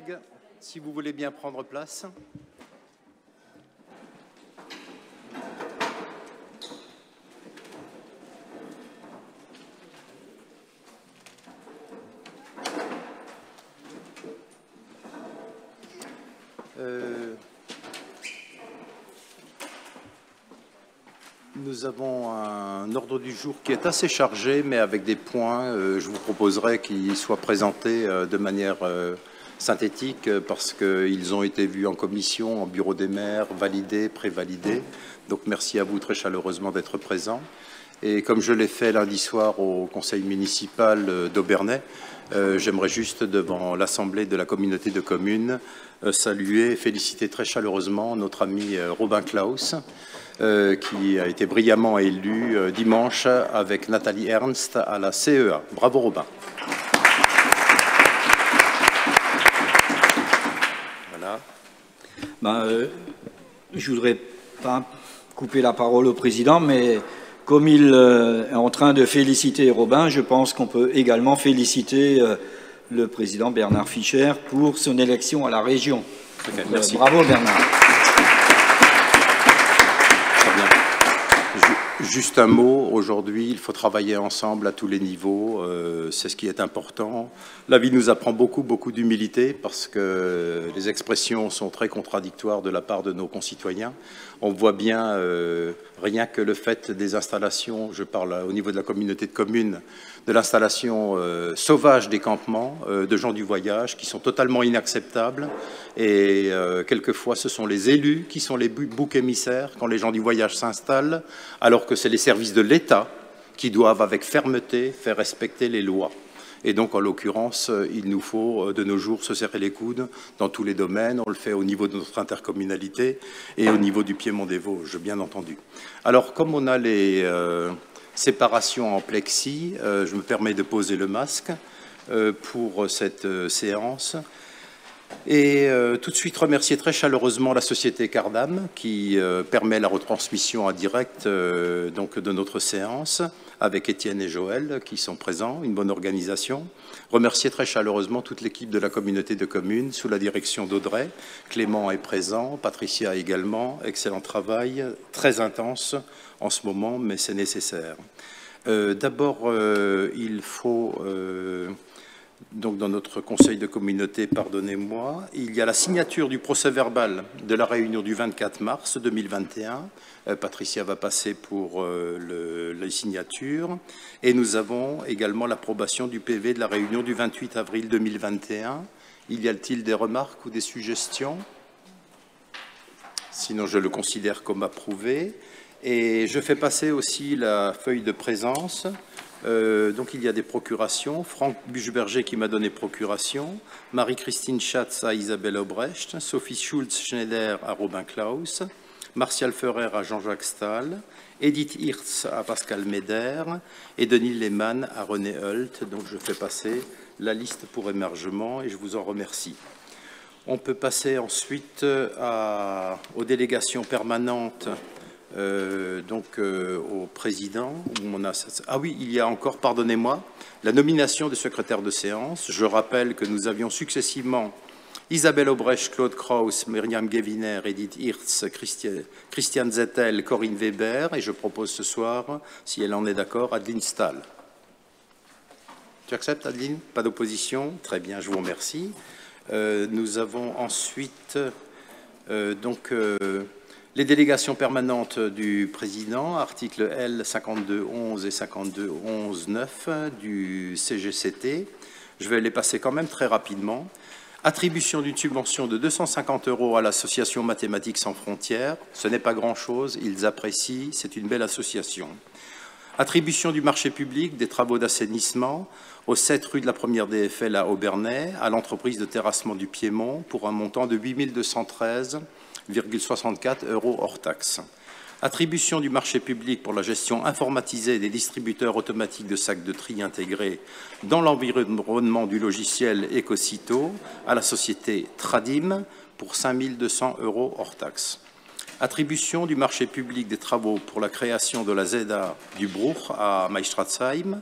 collègues, si vous voulez bien prendre place. Nous avons un ordre du jour qui est assez chargé, mais avec des points. Je vous proposerai qu'ils soient présentés de manière synthétique parce qu'ils ont été vus en commission, en bureau des maires, validés, prévalidés. Donc merci à vous très chaleureusement d'être présents. Et comme je l'ai fait lundi soir au conseil municipal d'Aubernais, j'aimerais juste devant l'Assemblée de la communauté de communes saluer et féliciter très chaleureusement notre ami Robin Klaus, qui a été brillamment élu dimanche avec Nathalie Ernst à la CEA. Bravo Robin. Voilà. Je voudrais pas couper la parole au président, mais comme il est en train de féliciter Robin, je pense qu'on peut également féliciter le président Bernard Fischer pour son élection à la région. Okay, merci. Bravo Bernard. Juste un mot, aujourd'hui, il faut travailler ensemble à tous les niveaux, c'est ce qui est important. La vie nous apprend beaucoup d'humilité parce que les expressions sont très contradictoires de la part de nos concitoyens. On voit bien, rien que le fait des installations, je parle au niveau de la communauté de communes, de l'installation sauvage des campements, de gens du voyage, qui sont totalement inacceptables. Et quelquefois, ce sont les élus qui sont les boucs émissaires quand les gens du voyage s'installent, alors que c'est les services de l'État qui doivent, avec fermeté, faire respecter les lois. Et donc, en l'occurrence, il nous faut, de nos jours, se serrer les coudes dans tous les domaines. On le fait au niveau de notre intercommunalité et au niveau du Piémont des Vosges, bien entendu. Alors, comme on a les séparations en plexi, je me permets de poser le masque pour cette séance. Et tout de suite remercier très chaleureusement la société Cardam qui permet la retransmission en direct donc de notre séance avec Étienne et Joël qui sont présents, une bonne organisation. Remercier très chaleureusement toute l'équipe de la communauté de communes sous la direction d'Audrey. Clément est présent, Patricia également. Excellent travail, très intense en ce moment, mais c'est nécessaire. D'abord, il faut... Donc, dans notre conseil de communauté, pardonnez-moi, il y a la signature du procès-verbal de la réunion du 24 mars 2021. Patricia va passer pour les signatures. Et nous avons également l'approbation du PV de la réunion du 28 avril 2021. Y a-t-il des remarques ou des suggestions? Sinon, je le considère comme approuvé. Et je fais passer aussi la feuille de présence. Donc il y a des procurations. Franck Buchberger qui m'a donné procuration, Marie-Christine Schatz à Isabelle Obrecht, Sophie Schulz-Schneider à Robin Klaus, Martial Ferrer à Jean-Jacques Stahl, Edith Hirtz à Pascal Meder et Denis Lehmann à René Hult. Donc je fais passer la liste pour émergement et je vous en remercie. On peut passer ensuite aux délégations permanentes. Au président. Ah oui, il y a encore, pardonnez-moi, la nomination des secrétaires de séance. Je rappelle que nous avions successivement Isabelle Obrecht, Claude Kraus, Myriam Gueviner, Edith Hirtz, Christiane Zettel, Corinne Weber, et je propose ce soir, si elle en est d'accord, Adeline Stahl. Tu acceptes, Adeline? Pas d'opposition? Très bien, je vous remercie. Nous avons ensuite les délégations permanentes du président, articles L 5211 et 5211-9 du CGCT. Je vais les passer quand même très rapidement. Attribution d'une subvention de 250 € à l'association Mathématiques sans frontières. Ce n'est pas grand-chose, ils apprécient, c'est une belle association. Attribution du marché public des travaux d'assainissement au 7 rue de la Première DFL à Aubernais, à l'entreprise de terrassement du Piémont, pour un montant de 8 213,64 € hors taxe. Attribution du marché public pour la gestion informatisée des distributeurs automatiques de sacs de tri intégrés dans l'environnement du logiciel Ecocito à la société Tradim pour 5 200 € hors taxe. Attribution du marché public des travaux pour la création de la ZEDA du Bruch à Meistratzheim,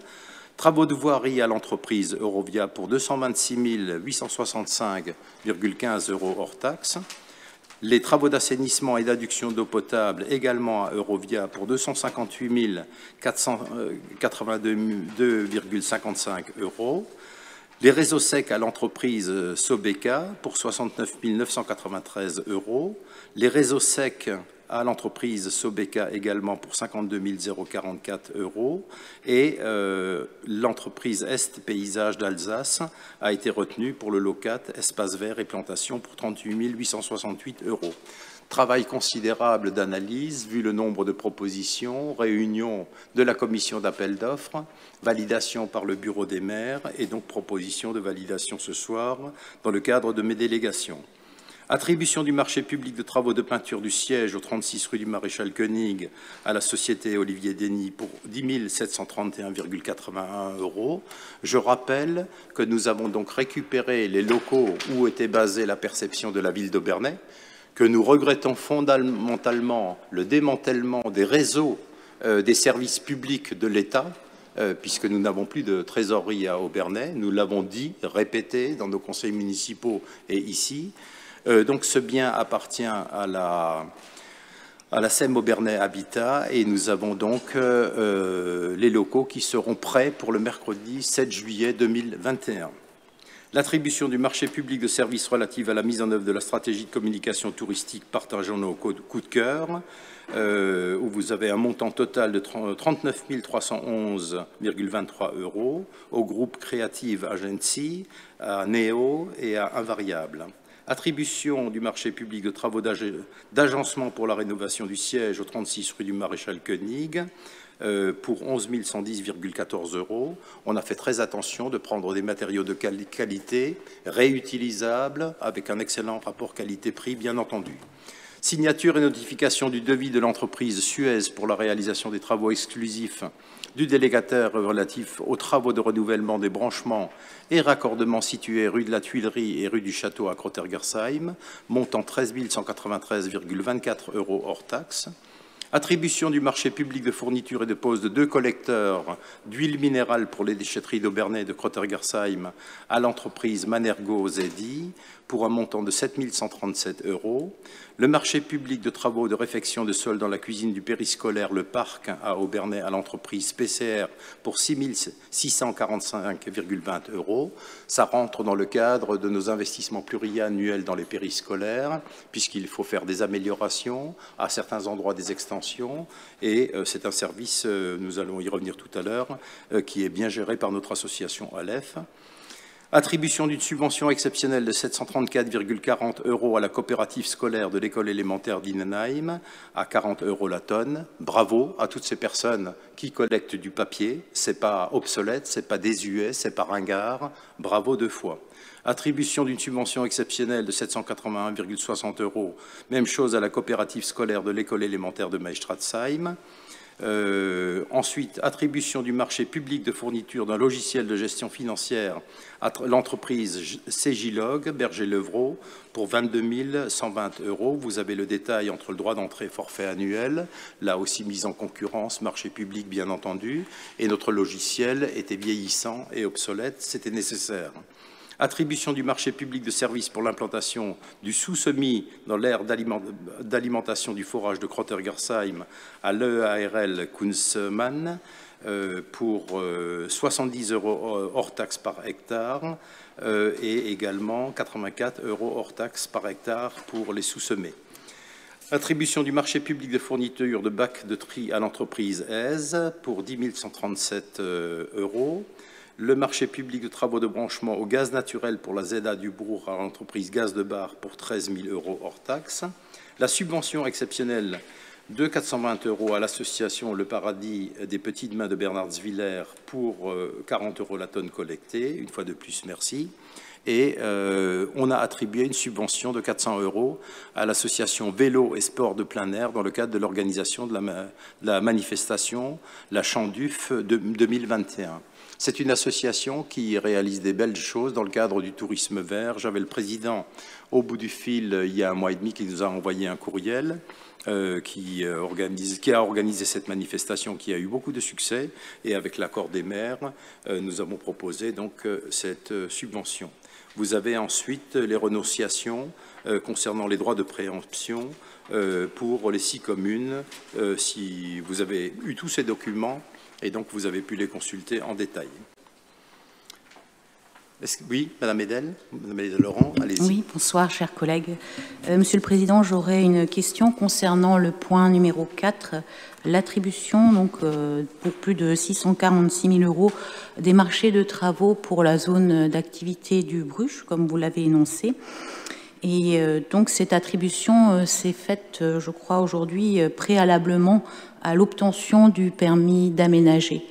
Travaux de voirie à l'entreprise Eurovia pour 226 865,15 € hors taxe. Les travaux d'assainissement et d'adduction d'eau potable également à Eurovia pour 258 482,55 €. Les réseaux secs à l'entreprise Sobeca pour 69 993 €. Les réseaux secs à l'entreprise Sobeca également pour 52 044 €. Et l'entreprise Est Paysage d'Alsace a été retenue pour le locat espace vert et plantation pour 38 868 €. Travail considérable d'analyse, vu le nombre de propositions, réunion de la commission d'appel d'offres, validation par le bureau des maires et donc proposition de validation ce soir dans le cadre de mes délégations. Attribution du marché public de travaux de peinture du siège au 36 rue du Maréchal Koenig à la société Olivier Denis pour 10 731,81 €. Je rappelle que nous avons donc récupéré les locaux où était basée la perception de la ville d'Aubernais, que nous regrettons fondamentalement le démantèlement des réseaux des services publics de l'État, puisque nous n'avons plus de trésorerie à Aubernais. Nous l'avons dit, répété dans nos conseils municipaux et ici. Donc ce bien appartient à la SEM Aubernais Habitat et nous avons donc les locaux qui seront prêts pour le mercredi 7 juillet 2021. L'attribution du marché public de services relatifs à la mise en œuvre de la stratégie de communication touristique partageant nos coups de cœur, où vous avez un montant total de 39 311,23 € au groupe Creative Agency, à Néo et à Invariable. Attribution du marché public de travaux d'agencement pour la rénovation du siège au 36 rue du Maréchal Koenig pour 11 110,14 €. On a fait très attention de prendre des matériaux de qualité, réutilisables, avec un excellent rapport qualité-prix, bien entendu. Signature et notification du devis de l'entreprise Suez pour la réalisation des travaux exclusifs du délégataire relatif aux travaux de renouvellement des branchements et raccordements situés rue de la Tuilerie et rue du Château à Crottergersheim, montant 13 193,24 € hors taxe. Attribution du marché public de fourniture et de pose de 2 collecteurs d'huile minérale pour les déchetteries d'Aubernais et de Crottergersheim à l'entreprise Manergo Zedi pour un montant de 7 137 €. Le marché public de travaux de réfection de sol dans la cuisine du périscolaire Le Parc à Aubernais à l'entreprise PCR pour 6 645,20 €. Ça rentre dans le cadre de nos investissements pluriannuels dans les périscolaires, puisqu'il faut faire des améliorations, à certains endroits des extensions, et c'est un service, nous allons y revenir tout à l'heure, qui est bien géré par notre association Aleph. Attribution d'une subvention exceptionnelle de 734,40 € à la coopérative scolaire de l'école élémentaire d'Innenheim, à 40 € la tonne. Bravo à toutes ces personnes qui collectent du papier. C'est pas obsolète, c'est pas désuet, c'est pas ringard. Bravo 2 fois. Attribution d'une subvention exceptionnelle de 781,60 €. Même chose à la coopérative scolaire de l'école élémentaire de Meistratzheim. Ensuite, attribution du marché public de fourniture d'un logiciel de gestion financière à l'entreprise Cégilog, Berger-Levrault, pour 22 120 €. Vous avez le détail entre le droit d'entrée forfait annuel, là aussi mise en concurrence, marché public bien entendu, et notre logiciel était vieillissant et obsolète, c'était nécessaire. Attribution du marché public de services pour l'implantation du sous-semis dans l'aire d'alimentation du forage de Crottergersheim à l'EARL Kunzmann pour 70 € hors taxe par hectare et également 84 € hors taxe par hectare pour les sous-semés. Attribution du marché public de fourniture de bacs de tri à l'entreprise Aise pour 10 137 €. Le marché public de travaux de branchement au gaz naturel pour la ZA du Brour à l'entreprise Gaz de Bar pour 13 000 € hors taxe. La subvention exceptionnelle de 420 € à l'association Le Paradis des Petites Mains de Bernardsviller pour 40 € la tonne collectée. Une fois de plus, merci. Et on a attribué une subvention de 400 € à l'association Vélo et Sport de plein air dans le cadre de l'organisation de la manifestation La Chanduf 2021. C'est une association qui réalise des belles choses dans le cadre du tourisme vert. J'avais le président au bout du fil il y a 1 mois et demi qui nous a envoyé un courriel qui a organisé cette manifestation qui a eu beaucoup de succès. Et avec l'accord des maires, nous avons proposé donc cette subvention. Vous avez ensuite les renonciations concernant les droits de préemption pour les 6 communes. Si vous avez eu tous ces documents et donc vous avez pu les consulter en détail. Oui, Madame Edel Laurent, allez-y. Oui, bonsoir, chers collègues. Monsieur le Président, j'aurais une question concernant le point numéro 4, l'attribution donc pour plus de 646 000 € des marchés de travaux pour la zone d'activité du Bruche, comme vous l'avez énoncé. Et donc cette attribution s'est faite, je crois, aujourd'hui préalablement à l'obtention du permis d'aménager.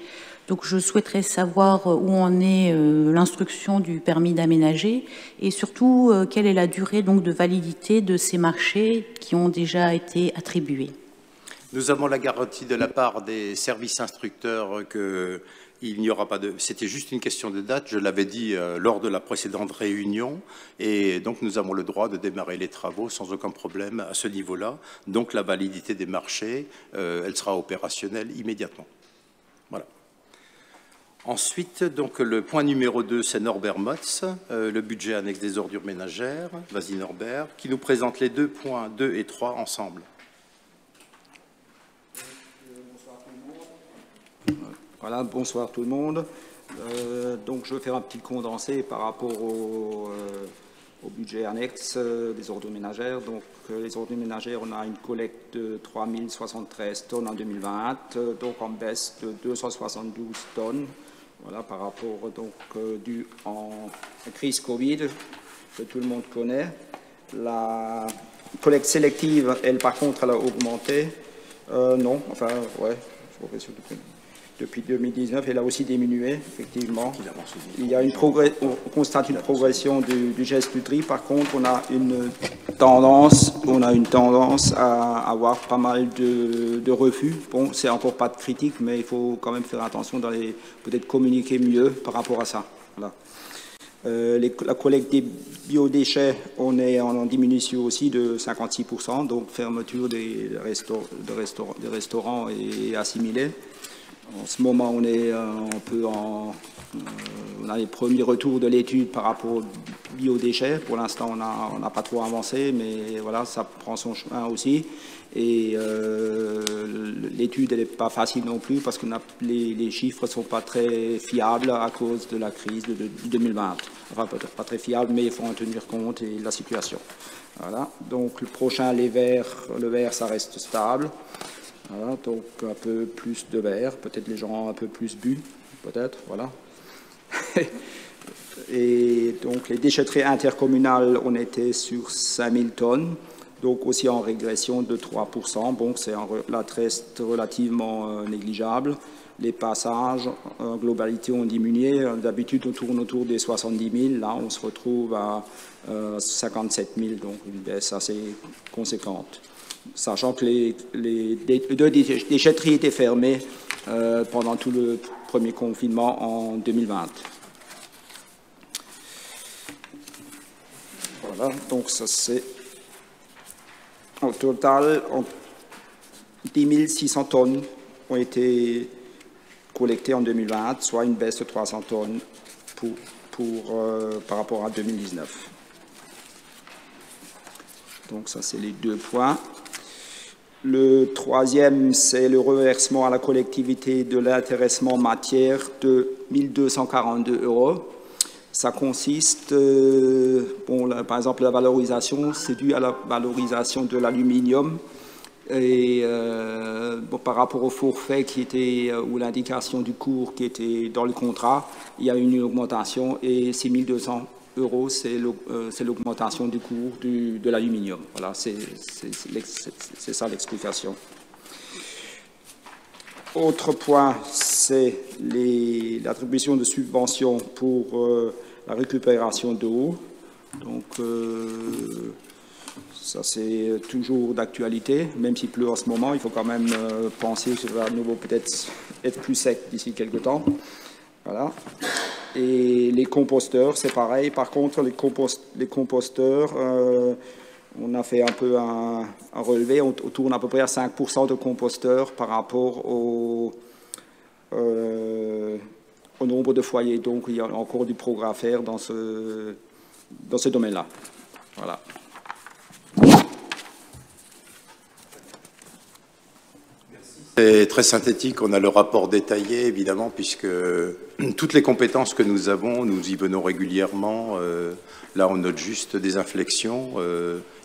Donc je souhaiterais savoir où en est l'instruction du permis d'aménager et surtout quelle est la durée donc de validité de ces marchés qui ont déjà été attribués. Nous avons la garantie de la part des services instructeurs qu'il n'y aura pas de... C'était juste une question de date, je l'avais dit lors de la précédente réunion, et donc nous avons le droit de démarrer les travaux sans aucun problème à ce niveau-là. Donc la validité des marchés, elle sera opérationnelle immédiatement. Voilà. Ensuite, donc, le point numéro 2, c'est Norbert Motz, le budget annexe des ordures ménagères. Vas-y Norbert, qui nous présente les 2 points 2 et 3 ensemble. Bonsoir tout le monde. Voilà, bonsoir tout le monde. Donc je vais faire un petit condensé par rapport au budget annexe des ordures ménagères. Donc les ordures ménagères, on a une collecte de 3073 tonnes en 2020, donc en baisse de 272 tonnes. Voilà, par rapport donc dû en crise Covid, que tout le monde connaît. La collecte sélective, elle, par contre, elle a augmenté. Non, enfin, ouais, depuis 2019, elle a aussi diminué, effectivement. Il y a on constate une progression du geste du tri. Par contre, on a une tendance à avoir pas mal de refus. Bon, c'est encore pas de critique, mais il faut quand même faire attention peut-être communiquer mieux par rapport à ça. Voilà. La collecte des biodéchets, on est en diminution aussi de 56%, donc fermeture des restaurants et assimilés. En ce moment, on est un peu on a les premiers retours de l'étude par rapport aux biodéchets. Pour l'instant, on n'a pas trop avancé, mais voilà, ça prend son chemin aussi. Et l'étude, elle n'est pas facile non plus parce que les chiffres ne sont pas très fiables à cause de la crise de 2020. Enfin, peut-être pas très fiables, mais il faut en tenir compte et la situation. Voilà. Donc, le prochain, le vert, ça reste stable. Voilà, donc un peu plus de verre, peut-être les gens ont un peu plus bu, peut-être, voilà. Et donc les déchetteries intercommunales, on était sur 5000 tonnes, donc aussi en régression de 3%, donc c'est reste relativement négligeable. Les passages, en globalité, ont diminué. D'habitude, on tourne autour des 70 000. Là, on se retrouve à 57 000, donc une baisse assez conséquente. Sachant que les 2 déchetteries étaient fermées pendant tout le premier confinement en 2020. Voilà, donc ça c'est au total 10 600 tonnes ont été collectées en 2020, soit une baisse de 300 tonnes par rapport à 2019. Donc ça c'est les 2 points. Le troisième, c'est le reversement à la collectivité de l'intéressement matière de 1 242 €. Ça consiste, par exemple, la valorisation, c'est dû à la valorisation de l'aluminium. Et par rapport au forfait ou l'indication du cours qui était dans le contrat, il y a une augmentation et c'est 1 200 €, c'est l'augmentation du cours de l'aluminium. Voilà, c'est ça l'explication. Autre point, c'est l'attribution de subventions pour la récupération d'eau. Donc, ça c'est toujours d'actualité, même s'il pleut en ce moment, il faut quand même penser que ça va à nouveau peut-être être plus sec d'ici quelques temps. Voilà. Et les composteurs, c'est pareil. Par contre, les composteurs, on a fait un peu un relevé, on tourne à peu près à 5% de composteurs par rapport au nombre de foyers. Donc il y a encore du progrès à faire dans ce domaine-là. Voilà. C'est très synthétique, on a le rapport détaillé évidemment puisque toutes les compétences que nous avons, nous y venons régulièrement. Là on note juste des inflexions.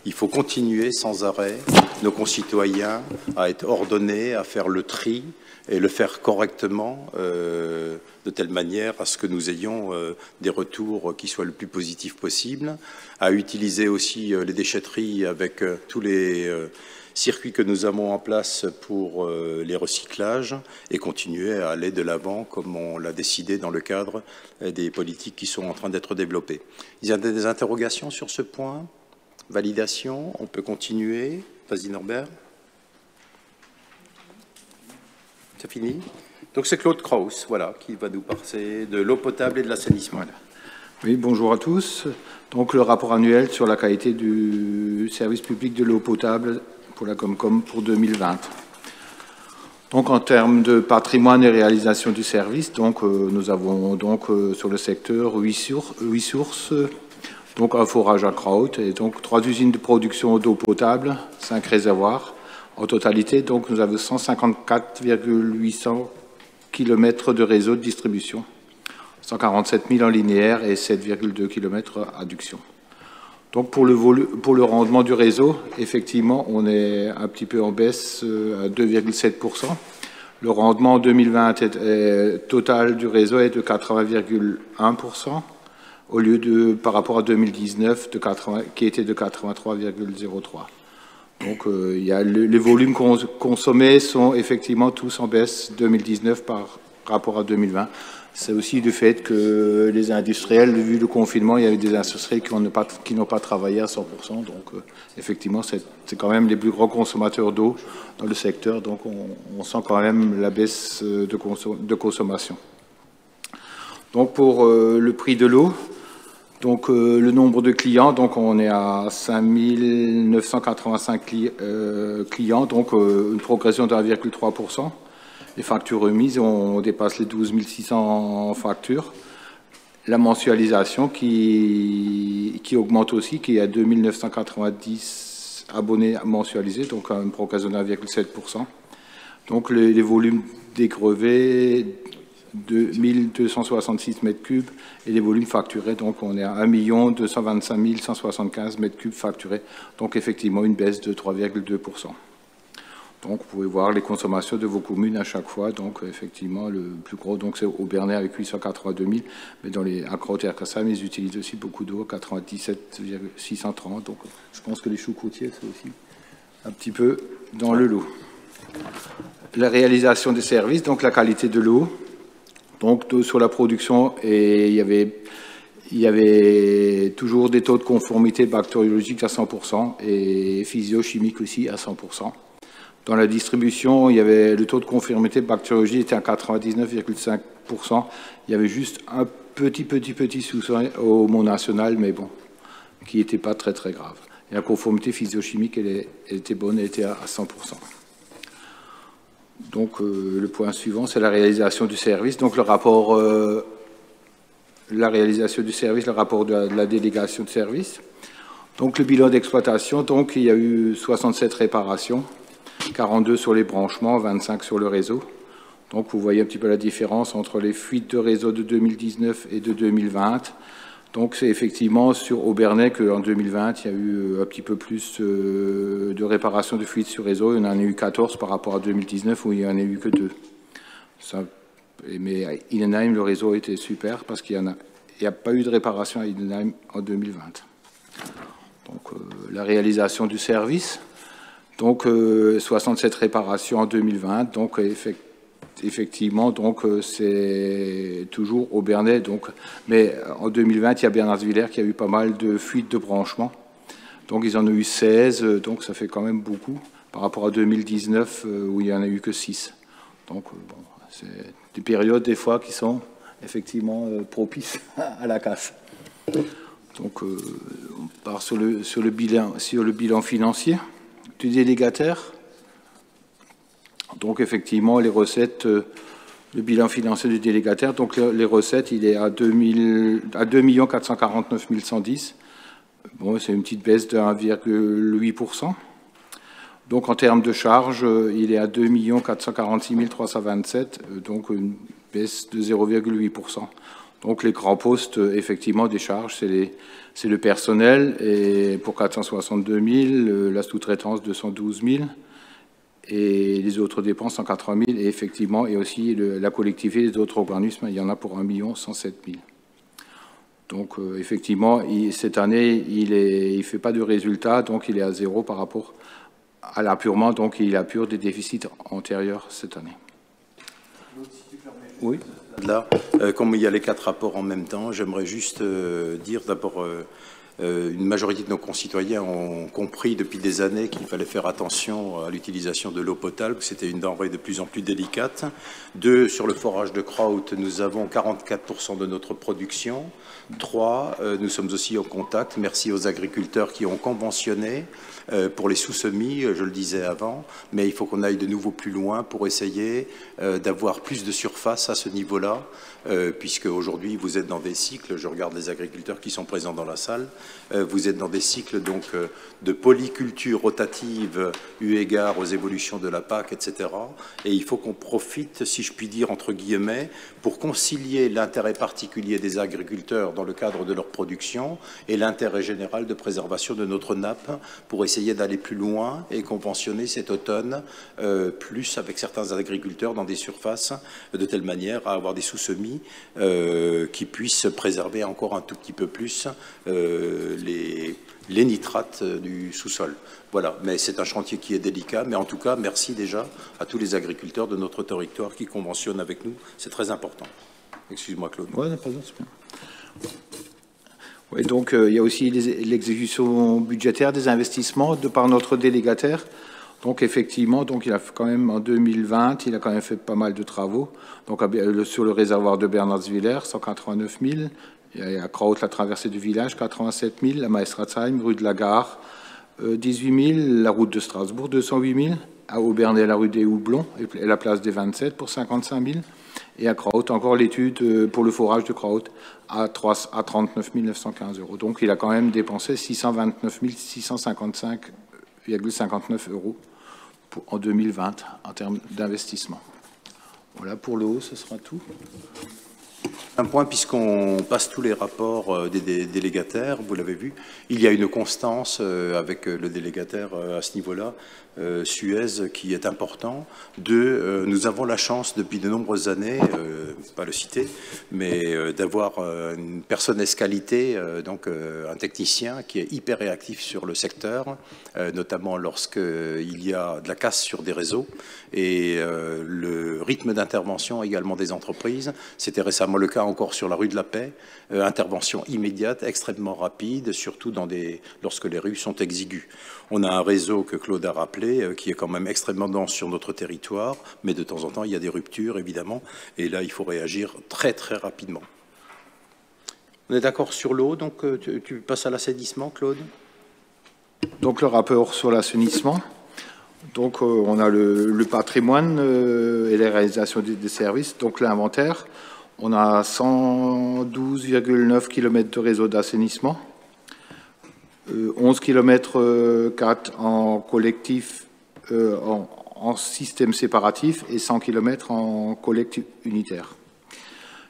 Il faut continuer sans arrêt nos concitoyens à être ordonnés, à faire le tri et le faire correctement de telle manière à ce que nous ayons des retours qui soient le plus positifs possible, à utiliser aussi les déchetteries avec tous les circuits que nous avons en place pour les recyclages et continuer à aller de l'avant comme on l'a décidé dans le cadre des politiques qui sont en train d'être développées. Il y a des interrogations sur ce point? Validation, on peut continuer. Vas-y Norbert. C'est fini? Donc c'est Claude Kraus, voilà, qui va nous parler de l'eau potable et de l'assainissement. Voilà. Oui, bonjour à tous. Donc le rapport annuel sur la qualité du service public de l'eau potable pour la Comcom pour 2020. Donc en termes de patrimoine et réalisation du service, donc nous avons donc sur le secteur 8 sources, donc un forage à Kraut et donc 3 usines de production d'eau potable, 5 réservoirs. En totalité, donc nous avons 154,800 km de réseau de distribution, 147 000 en linéaire et 7,2 km à adduction. Donc pour le rendement du réseau, effectivement, on est un petit peu en baisse à 2,7%. Le rendement en 2020 total du réseau est de 80,1%, au lieu de, par rapport à 2019, qui était de 83,03%. Donc il y a les volumes consommés sont effectivement tous en baisse 2019 par rapport à 2020. C'est aussi du fait que les industriels, vu le confinement, il y avait des industriels qui n'ont pas travaillé à 100%. Donc, effectivement, c'est quand même les plus gros consommateurs d'eau dans le secteur. Donc, on sent quand même la baisse de consommation. Donc, pour le prix de l'eau, donc le nombre de clients, donc on est à 5 985 clients, donc une progression de 1,3%. Les factures remises, on dépasse les 12 600 factures. La mensualisation qui augmente aussi, qui est à 2 990 abonnés mensualisés, donc une progression de 1,7%. Donc les volumes dégrevés de 1266 mètres cubes et les volumes facturés, donc on est à 1 225 175 mètres cubes facturés, donc effectivement une baisse de 3,2%. Donc vous pouvez voir les consommations de vos communes à chaque fois, donc effectivement le plus gros, donc c'est Aubernais avec 882 000, mais dans les Accrots et Arcassam, ils utilisent aussi beaucoup d'eau, 97 630, donc je pense que les choux-côtiers c'est aussi un petit peu dans le lot. La réalisation des services, donc la qualité de l'eau. Donc sur la production, et il y avait toujours des taux de conformité bactériologique à 100% et physiochimique aussi à 100%. Dans la distribution, il y avait le taux de conformité bactériologique était à 99,5%. Il y avait juste un petit souci au Mont National, mais bon, qui n'était pas très grave. Et la conformité physiochimique, elle était bonne, elle était à 100%. Donc, le point suivant, c'est la réalisation du service. Donc, le rapport, la réalisation du service, le rapport de la délégation de service. Donc, le bilan d'exploitation, donc, il y a eu 67 réparations, 42 sur les branchements, 25 sur le réseau. Donc, vous voyez un petit peu la différence entre les fuites de réseau de 2019 et de 2020. Donc, c'est effectivement sur Aubernais qu'en 2020, il y a eu un petit peu plus de réparation de fuites sur réseau. Il y en a eu 14 par rapport à 2019 où il n'y en a eu que 2. Mais à Innenheim, le réseau était super parce qu'il n'y a pas eu de réparation à Innenheim en 2020. Donc, la réalisation du service. Donc, 67 réparations en 2020. Donc, effectivement, donc c'est toujours Aubernais. Donc, mais en 2020, il y a Bernardsvillers qui a eu pas mal de fuites de branchements. Donc, ils en ont eu 16. Donc, ça fait quand même beaucoup par rapport à 2019 où il n'y en a eu que 6. Donc, bon, c'est des périodes des fois qui sont effectivement propices à la casse. Donc, on part sur le bilan financier du délégataire. Donc, effectivement, les recettes, le bilan financier du délégataire, donc les recettes, il est à 2 449 110. Bon, c'est une petite baisse de 1,8%. Donc, en termes de charges, il est à 2 446 327, donc une baisse de 0,8%. Donc, les grands postes, effectivement, des charges, c'est le personnel, et pour 462 000, la sous-traitance, 212 000, et les autres dépenses, 180 000, et effectivement, et aussi la collectivité des autres organismes, il y en a pour 1 107 000. Donc, effectivement, cette année, il ne fait pas de résultat, donc il est à zéro par rapport à l'apurement, donc il apure des déficits antérieurs cette année. Oui. Là, comme il y a les 4 rapports en même temps, j'aimerais juste dire d'abord, une majorité de nos concitoyens ont compris depuis des années qu'il fallait faire attention à l'utilisation de l'eau potable, que c'était une denrée de plus en plus délicate. 2, sur le forage de Kraut, nous avons 44% de notre production. 3, nous sommes aussi en contact, merci aux agriculteurs qui ont conventionné pour les sous-semis, je le disais avant, mais il faut qu'on aille de nouveau plus loin pour essayer d'avoir plus de surface à ce niveau-là, puisque aujourd'hui vous êtes dans des cycles, je regarde les agriculteurs qui sont présents dans la salle, vous êtes dans des cycles donc de polyculture rotative eu égard aux évolutions de la PAC, etc. Et il faut qu'on profite, si je puis dire, entre guillemets, pour concilier l'intérêt particulier des agriculteurs dans le cadre de leur production et l'intérêt général de préservation de notre nappe pour essayer d'aller plus loin et conventionner cet automne plus avec certains agriculteurs dans des surfaces de telle manière à avoir des sous-semis qui puissent préserver encore un tout petit peu plus les nitrates du sous-sol. Voilà, mais c'est un chantier qui est délicat, mais en tout cas, merci déjà à tous les agriculteurs de notre territoire qui conventionnent avec nous, c'est très important. Excuse-moi, Claude. Oui, pas de souci. Oui, donc il y a aussi l'exécution budgétaire des investissements de par notre délégataire. Donc effectivement, donc il a quand même en 2020, il a quand même fait pas mal de travaux. Donc sur le réservoir de Bernardsviller, 189 000. Il y a à Kraut, la traversée du village, 87 000. La Maestratsheim, rue de la Gare, 18 000. La route de Strasbourg, 208 000. À Aubernais, la rue des Houblons et la place des 27 pour 55 000. Et à Kraut, encore l'étude pour le forage de Kraut à 39 915 €. Donc il a quand même dépensé 629 655,59 € en 2020 en termes d'investissement. Voilà, pour le haut, ce sera tout. Un point, puisqu'on passe tous les rapports des délégataires, vous l'avez vu, il y a une constance avec le délégataire à ce niveau-là, Suez, qui est important. 2, nous avons la chance depuis de nombreuses années, pas le citer, mais d'avoir une personne qualité, donc un technicien qui est hyper réactif sur le secteur, notamment lorsqu'il y a de la casse sur des réseaux, et le rythme d'intervention également des entreprises. C'était récemment le cas encore sur la rue de la Paix, intervention immédiate, extrêmement rapide, surtout lorsque les rues sont exiguës. On a un réseau que Claude a rappelé, qui est quand même extrêmement dense sur notre territoire, mais de temps en temps, il y a des ruptures, évidemment, et là, il faut réagir très, très rapidement. On est d'accord sur l'eau, donc tu passes à l'assainissement, Claude? Donc, le rapport sur l'assainissement. Donc, on a le patrimoine et les réalisations des services, donc l'inventaire. On a 112,9 km de réseau d'assainissement, 11 km 4 en collectif, en système séparatif et 100 km en collectif unitaire.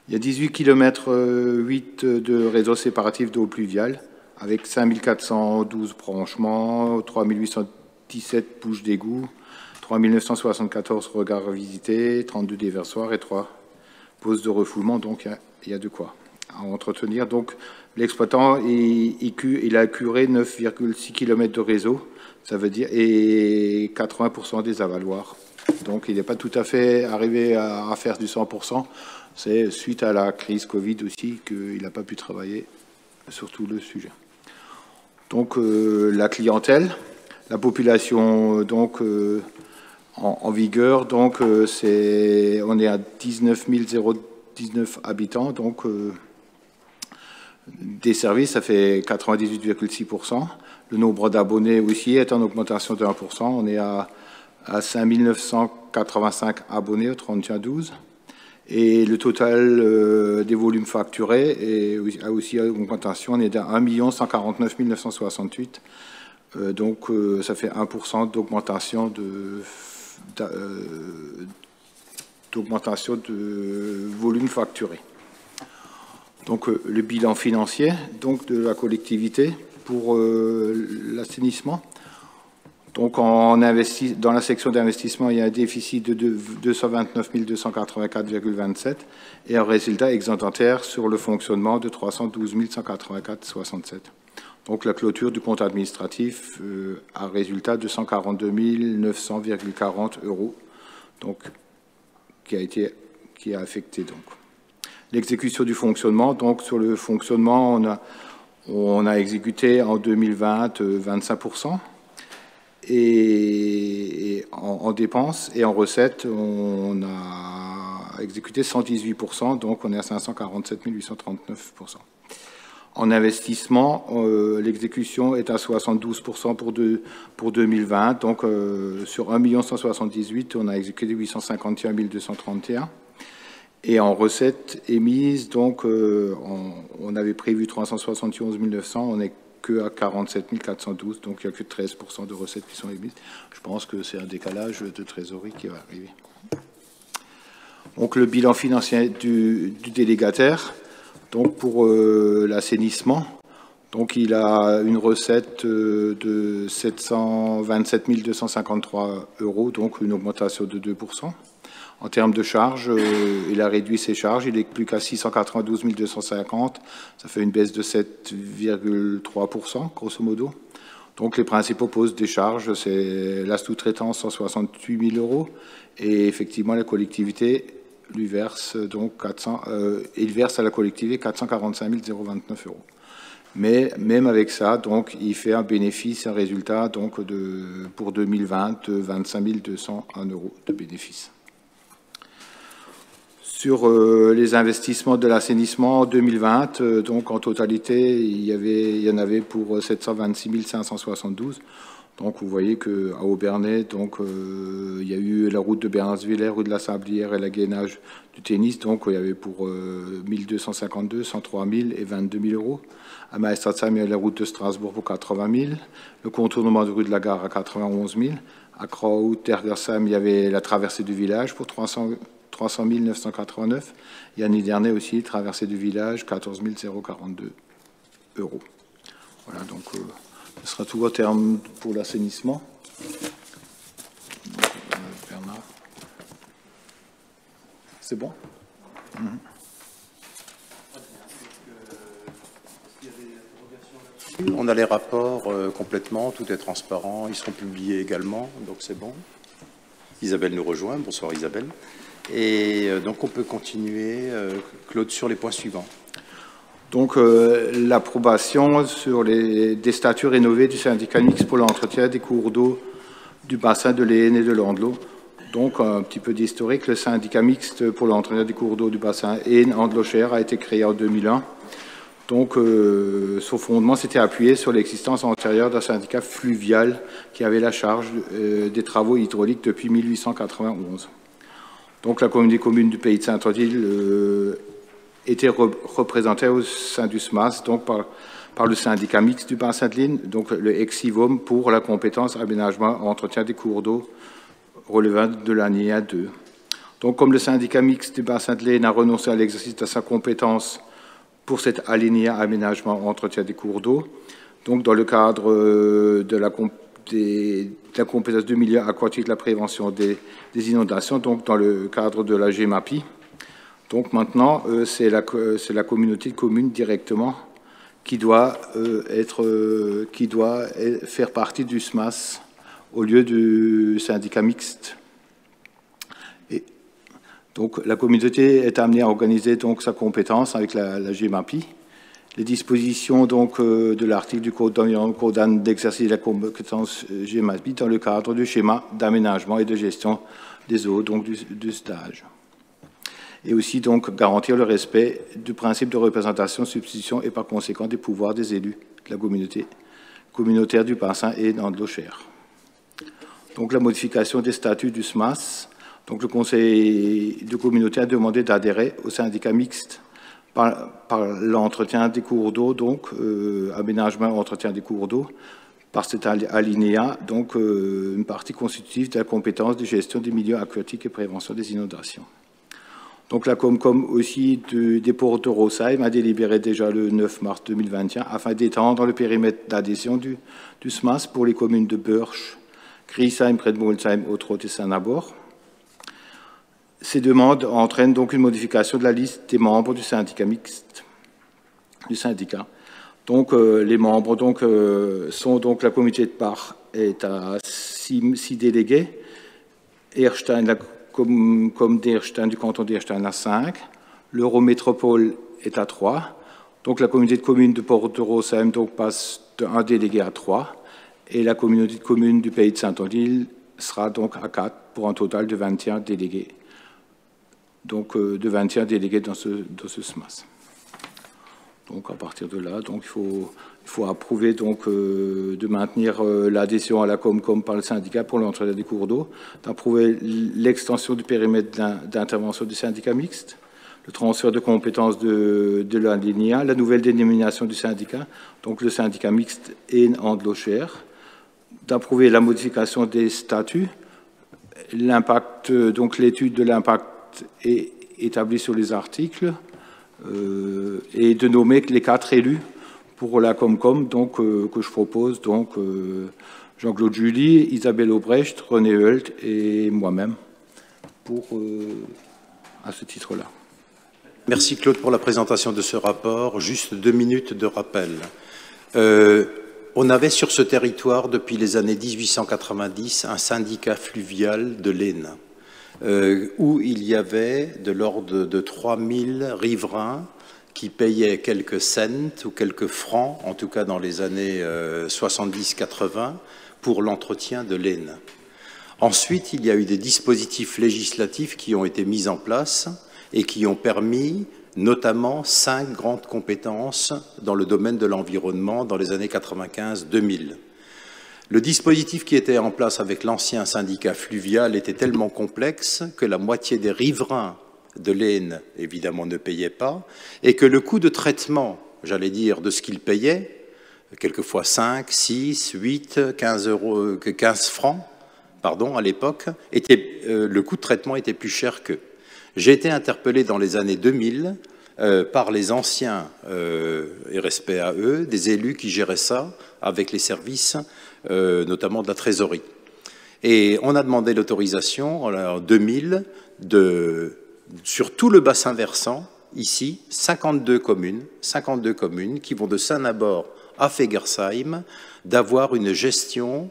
Il y a 18 km 8 de réseau séparatif d'eau pluviale avec 5412 branchements, 3817 bouches d'égout, 3974 regards visités, 32 déversoirs et 3 poses de refoulement, donc il y a de quoi à entretenir. Donc l'exploitant, il a curé 9,6 km de réseau, ça veut dire, et 80% des avaloirs. Donc il n'est pas tout à fait arrivé à faire du 100%. C'est suite à la crise Covid aussi qu'il n'a pas pu travailler sur tout le sujet. Donc la clientèle, la population donc en vigueur, donc on est à 19 019 habitants, donc des services, ça fait 98,6%. Le nombre d'abonnés aussi est en augmentation de 1%. On est à 5 985 abonnés au 31/12. Et le total des volumes facturés a aussi une augmentation. On est à 1 149 968. Donc, ça fait 1% d'augmentation de volume facturé. Donc, le bilan financier donc, de la collectivité pour l'assainissement. Donc, dans la section d'investissement, il y a un déficit de 229 284,27 et un résultat excédentaire sur le fonctionnement de 312 184,67. Donc, la clôture du compte administratif a un résultat de 142 900,40 €, donc, qui a affecté. Donc. L'exécution du fonctionnement, donc sur le fonctionnement, on a exécuté en 2020 25%. Et en dépenses et en recettes, on a exécuté 118%, donc on est à 547 839%. En investissement, l'exécution est à 72% pour 2020, donc sur 1 178 000, on a exécuté 851 231. Et en recettes émises, donc on avait prévu 371 900, on est que à 47 412, donc il n'y a que 13% de recettes qui sont émises. Je pense que c'est un décalage de trésorerie qui va arriver. Donc le bilan financier du délégataire, donc pour l'assainissement, donc il a une recette de 727 253 €, donc une augmentation de 2%. En termes de charges, il a réduit ses charges, il n'est plus qu'à 692 250, ça fait une baisse de 7,3%, grosso modo. Donc les principaux postes des charges, c'est la sous-traitance, 168 000 € et effectivement la collectivité lui verse donc il verse à la collectivité 445 029 €. Mais même avec ça, donc il fait un bénéfice, un résultat donc pour 2020 de 25 201 € de bénéfice. Sur les investissements de l'assainissement en 2020, donc en totalité, il y en avait pour 726 572. Donc vous voyez qu'à Aubernais, donc, il y a eu la route de Bernardsvillers, rue de la Sablière et la gainage du tennis. Donc il y avait pour 1252, 103 000 et 22 000 €. À Maestratsheim, il y a la route de Strasbourg pour 80 000. Le contournement de rue de la Gare à 91 000. À Croix-Tergersheim, il y avait la traversée du village pour 300 989. Et l'année dernière aussi, traversée du village, 14 042 €. Voilà, donc ce sera tout au terme pour l'assainissement. Bernard. C'est bon? On a les rapports complètement, tout est transparent, ils seront publiés également, donc c'est bon. Isabelle nous rejoint, bonsoir Isabelle. Et donc on peut continuer, Claude, sur les points suivants. Donc l'approbation sur des statuts rénovés du syndicat mixte pour l'entretien des cours d'eau du bassin de l'Aisne et de l'Andelot. Donc un petit peu d'historique, le syndicat mixte pour l'entretien des cours d'eau du bassin Aisne-Andelot-Cher a été créé en 2001. Donc son fondement s'était appuyé sur l'existence antérieure d'un syndicat fluvial qui avait la charge des travaux hydrauliques depuis 1891. Donc la communauté des communes du pays de Saint-Odile était représentée au sein du SMAS, donc par le syndicat mixte du bassin de l'Aisne, donc le EXIVOM pour la compétence aménagement entretien des cours d'eau relevant de l'alinéa 2. Donc comme le syndicat mixte du bassin de l'Aisne a renoncé à l'exercice de sa compétence pour cet alinéa aménagement entretien des cours d'eau, donc dans le cadre de la compétence du milieu aquatique, la prévention des inondations, donc dans le cadre de la GEMAPI. Donc maintenant, c'est la communauté de communes directement qui doit faire partie du SMAS au lieu du syndicat mixte. Et donc la communauté est amenée à organiser donc sa compétence avec la GEMAPI. Les dispositions donc de l'article du Code d'environnement d'exercice de la compétence GEMAPI dans le cadre du schéma d'aménagement et de gestion des eaux, donc du stage. et aussi donc garantir le respect du principe de représentation, substitution et par conséquent des pouvoirs des élus de la communauté communautaire du bassin et d'Andlocher. Donc la modification des statuts du SMAS. Donc le conseil de communauté a demandé d'adhérer au syndicat mixte par l'entretien des cours d'eau, donc aménagement et entretien des cours d'eau, par cet alinéa, donc une partie constitutive de la compétence de gestion des milieux aquatiques et prévention des inondations. Donc la Comcom aussi des ports de Rosheim a délibéré déjà le 9 mars 2021 afin d'étendre le périmètre d'adhésion du SMAS pour les communes de Börsch, Griesheim, près de Molsheim, Autrot et Saint-Nabor. Ces demandes entraînent donc une modification de la liste des membres du syndicat mixte. Donc les membres sont donc la communauté de part est à 6 délégués, Erstein, la comme d'Erstein, du canton d'Erstein à 5, l'Eurométropole est à 3, donc la communauté de communes de Port-de-Rosheim donc passe de 1 délégué à 3, et la communauté de communes du pays de Saint-Odile sera donc à 4 pour un total de 21 délégués. Donc de 21 délégués dans ce SMAS. Donc à partir de là, donc, il faut approuver donc, de maintenir l'adhésion à la Comcom par le syndicat pour l'entretien des cours d'eau, d'approuver l'extension du périmètre d'intervention du syndicat mixte, le transfert de compétences de l'alinéa, la nouvelle dénomination du syndicat, donc le syndicat mixte et Andlocher, d'approuver la modification des statuts, l'impact, donc l'étude de l'impact est établie sur les articles, et de nommer les 4 élus pour la Comcom, donc que je propose, donc Jean-Claude Julie, Isabelle Aubrecht, René Heult et moi-même à ce titre-là. Merci Claude pour la présentation de ce rapport. Juste 2 minutes de rappel. On avait sur ce territoire, depuis les années 1890, un syndicat fluvial de l'Aisne, où il y avait de l'ordre de 3000 riverains qui payaient quelques cents ou quelques francs, en tout cas dans les années 70-80, pour l'entretien de l'Aisne. Ensuite, il y a eu des dispositifs législatifs qui ont été mis en place et qui ont permis notamment 5 grandes compétences dans le domaine de l'environnement dans les années 95-2000. Le dispositif qui était en place avec l'ancien syndicat fluvial était tellement complexe que la moitié des riverains de l'Aisne, évidemment, ne payaient pas, et que le coût de traitement, j'allais dire, de ce qu'ils payaient, quelquefois 5, 6, 8, 15 francs, pardon, à l'époque, le coût de traitement était plus cher qu'eux. J'ai été interpellé dans les années 2000 par les anciens, et respect à eux, des élus qui géraient ça avec les services, notamment de la trésorerie. Et on a demandé l'autorisation en 2000 sur tout le bassin versant, ici, 52 communes qui vont de Saint-Nabor à Fegersheim, d'avoir une gestion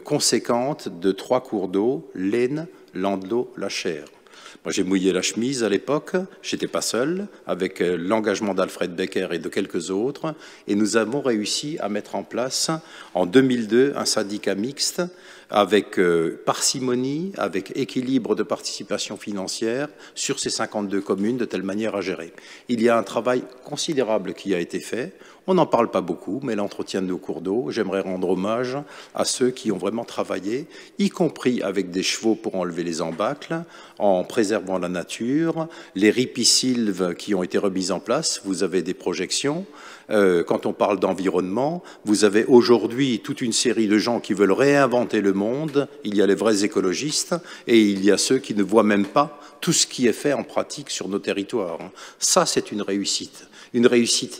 conséquente de 3 cours d'eau, l'Aisne, l'Andlau, la Cher. Moi, j'ai mouillé la chemise à l'époque, j'étais pas seul, avec l'engagement d'Alfred Becker et de quelques autres, et nous avons réussi à mettre en place, en 2002, un syndicat mixte, avec parcimonie, avec équilibre de participation financière sur ces 52 communes, de telle manière à gérer. Il y a un travail considérable qui a été fait. On n'en parle pas beaucoup, mais l'entretien de nos cours d'eau, j'aimerais rendre hommage à ceux qui ont vraiment travaillé, y compris avec des chevaux pour enlever les embâcles, en préservant la nature, les ripisylves qui ont été remises en place, vous avez des projections. Quand on parle d'environnement, vous avez aujourd'hui toute une série de gens qui veulent réinventer le monde. Il y a les vrais écologistes et il y a ceux qui ne voient même pas tout ce qui est fait en pratique sur nos territoires. Ça, c'est une réussite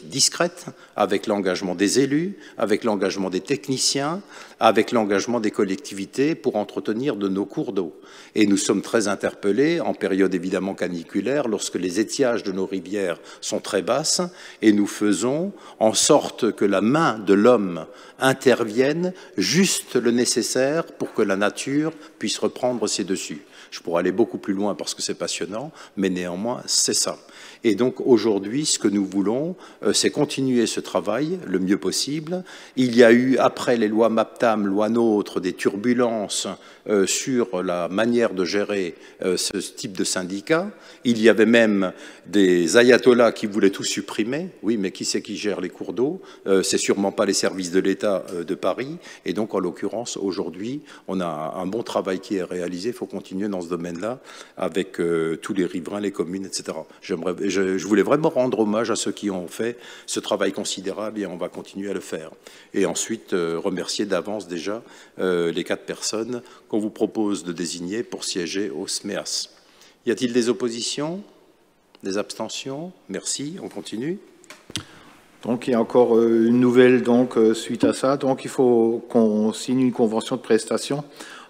discrète, avec l'engagement des élus, avec l'engagement des techniciens, avec l'engagement des collectivités pour entretenir de nos cours d'eau. Et nous sommes très interpellés, en période évidemment caniculaire, lorsque les étiages de nos rivières sont très basses, et nous faisons en sorte que la main de l'homme intervienne juste le nécessaire pour que la nature puisse reprendre ses dessus. Je pourrais aller beaucoup plus loin parce que c'est passionnant, mais néanmoins, c'est ça. Et donc aujourd'hui, ce que nous voulons, c'est continuer ce travail le mieux possible. Il y a eu, après les lois MAPTAM, loi NOTRe, des turbulences sur la manière de gérer ce type de syndicat. Il y avait même des ayatollahs qui voulaient tout supprimer. Oui, mais qui c'est qui gère les cours d'eau? C'est sûrement pas les services de l'État de Paris. Et donc, en l'occurrence, aujourd'hui, on a un bon travail qui est réalisé. Il faut continuer dans ce domaine-là avec tous les riverains, les communes, etc. Je voulais vraiment rendre hommage à ceux qui ont fait ce travail considérable et on va continuer à le faire. Et ensuite, remercier d'avance déjà les 4 personnes qu'on vous propose de désigner pour siéger au SMEAS. Y a-t-il des oppositions? Des abstentions? Merci, on continue. Donc, il y a encore une nouvelle donc, suite à ça. Donc, il faut qu'on signe une convention de prestation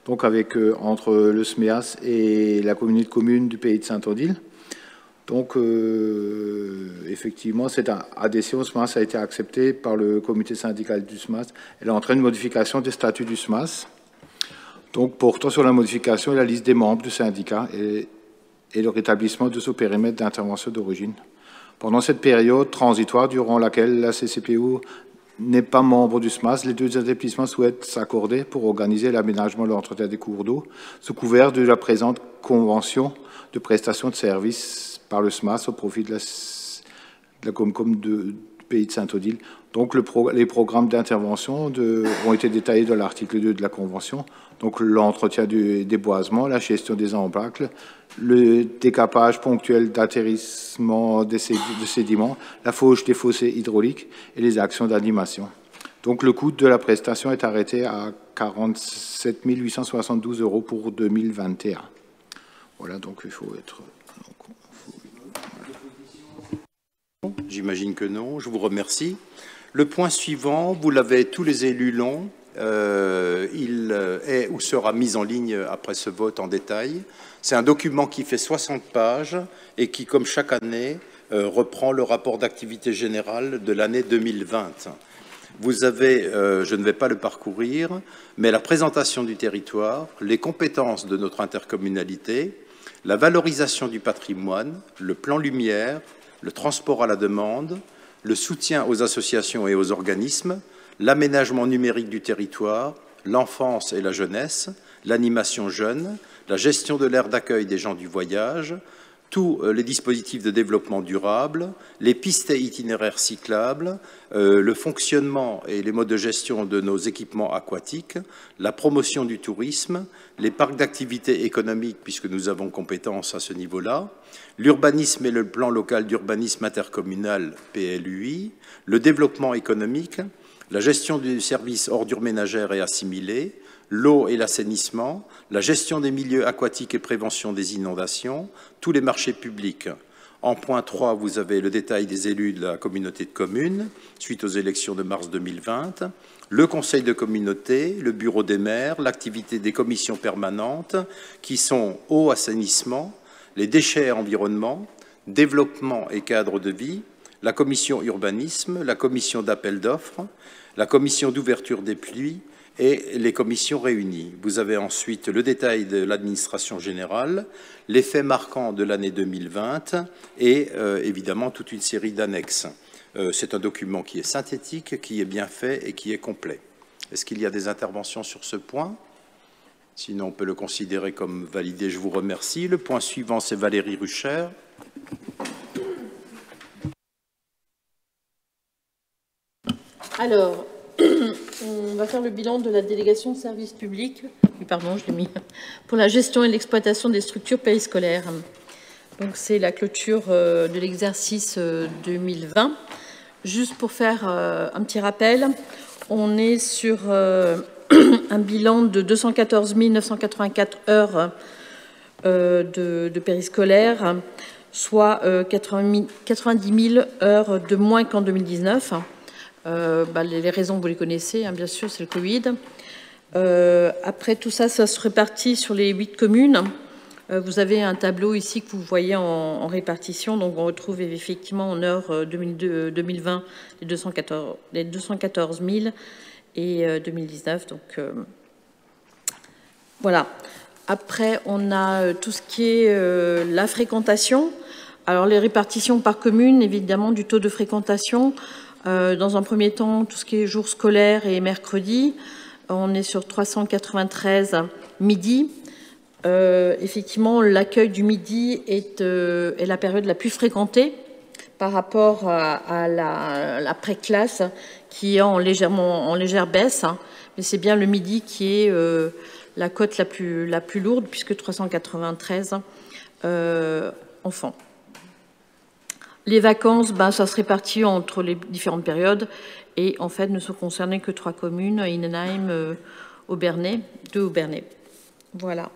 donc, entre le SMEAS et la communauté de communes du Pays de Saint-Odile. Donc, effectivement, cette adhésion au SMAS a été acceptée par le comité syndical du SMAS. Elle entraîne une modification des statuts du SMAS. Donc, portant sur la modification et la liste des membres du syndicat et le rétablissement de ce périmètre d'intervention d'origine. Pendant cette période transitoire durant laquelle la CCPU n'est pas membre du SMAS, les 2 établissements souhaitent s'accorder pour organiser l'aménagement et l'entretien des cours d'eau sous couvert de la présente convention de prestation de services par le SMAS au profit de la Comcom du Pays de Saint-Odile. Donc, les programmes d'intervention ont été détaillés dans l'article 2 de la Convention. Donc, l'entretien du déboisement, la gestion des embâcles, le décapage ponctuel d'atterrissement de sédiments, la fauche des fossés hydrauliques et les actions d'animation. Donc, le coût de la prestation est arrêté à 47 872 € pour 2021. Voilà, donc il faut être... J'imagine que non. Je vous remercie. Le point suivant, vous l'avez, tous les élus l'ont. Il est ou sera mis en ligne après ce vote en détail. C'est un document qui fait 60 pages et qui, comme chaque année, reprend le rapport d'activité générale de l'année 2020. Vous avez, je ne vais pas le parcourir, mais la présentation du territoire, les compétences de notre intercommunalité, la valorisation du patrimoine, le plan lumière, le transport à la demande, le soutien aux associations et aux organismes, l'aménagement numérique du territoire, l'enfance et la jeunesse, l'animation jeune, la gestion de l'aire d'accueil des gens du voyage, tous les dispositifs de développement durable, les pistes et itinéraires cyclables, le fonctionnement et les modes de gestion de nos équipements aquatiques, la promotion du tourisme, les parcs d'activités économiques, puisque nous avons compétence à ce niveau-là, l'urbanisme et le plan local d'urbanisme intercommunal, PLUI, le développement économique, la gestion du service ordures ménagères et assimilées, l'eau et l'assainissement, la gestion des milieux aquatiques et prévention des inondations, tous les marchés publics. En point 3, vous avez le détail des élus de la communauté de communes, suite aux élections de mars 2020, le conseil de communauté, le bureau des maires, l'activité des commissions permanentes, qui sont eau, assainissement, les déchets et environnement, développement et cadre de vie, la commission urbanisme, la commission d'appel d'offres, la commission d'ouverture des pluies, et les commissions réunies. Vous avez ensuite le détail de l'administration générale, les faits marquants de l'année 2020 et évidemment toute une série d'annexes. C'est un document qui est synthétique, qui est bien fait et qui est complet. Est-ce qu'il y a des interventions sur ce point? Sinon, on peut le considérer comme validé. Je vous remercie. Le point suivant, c'est Valérie Rucher. Alors, on va faire le bilan de la délégation de services publics, pardon, je l'ai mis, pour la gestion et l'exploitation des structures périscolaires. Donc, c'est la clôture de l'exercice 2020. Juste pour faire un petit rappel, on est sur un bilan de 214 984 heures de périscolaire, soit 90 000 heures de moins qu'en 2019. Les raisons, vous les connaissez, bien sûr, c'est le Covid. Après tout ça, ça se répartit sur les 8 communes. Vous avez un tableau ici que vous voyez en répartition. Donc, on retrouve effectivement en heures 2020 les 214 000 et 2019. Donc, voilà. Après, on a tout ce qui est la fréquentation. Alors, les répartitions par commune, évidemment, du taux de fréquentation. Dans un premier temps, tout ce qui est jours scolaires et mercredis. On est sur 393 midi. Effectivement, l'accueil du midi est la période la plus fréquentée par rapport à la pré-classe qui est en légère baisse. Mais c'est bien le midi qui est la cote la plus lourde, puisque 393 enfants. Les vacances, ça se répartit entre les différentes périodes et en fait ne sont concernées que 3 communes, Innenheim, Obernai, 2 Obernai. Voilà.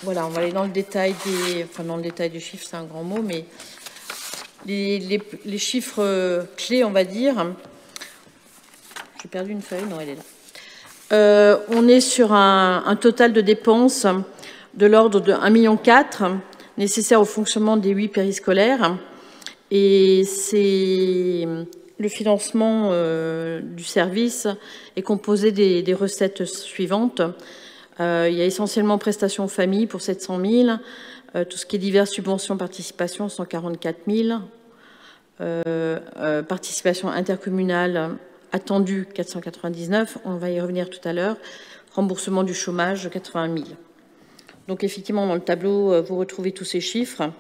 Voilà, on va aller dans le détail des chiffres, c'est un grand mot, mais les chiffres clés, on va dire. J'ai perdu une feuille, non, elle est là. On est sur un total de dépenses de l'ordre de 1,4 million nécessaire au fonctionnement des 8 périscolaires. Et le financement du service est composé des recettes suivantes. Il y a essentiellement prestations famille pour 700 000, tout ce qui est diverses subventions, participation, 144 000, participation intercommunale attendue, 499, on va y revenir tout à l'heure, remboursement du chômage, 80 000. Donc effectivement, dans le tableau, vous retrouvez tous ces chiffres,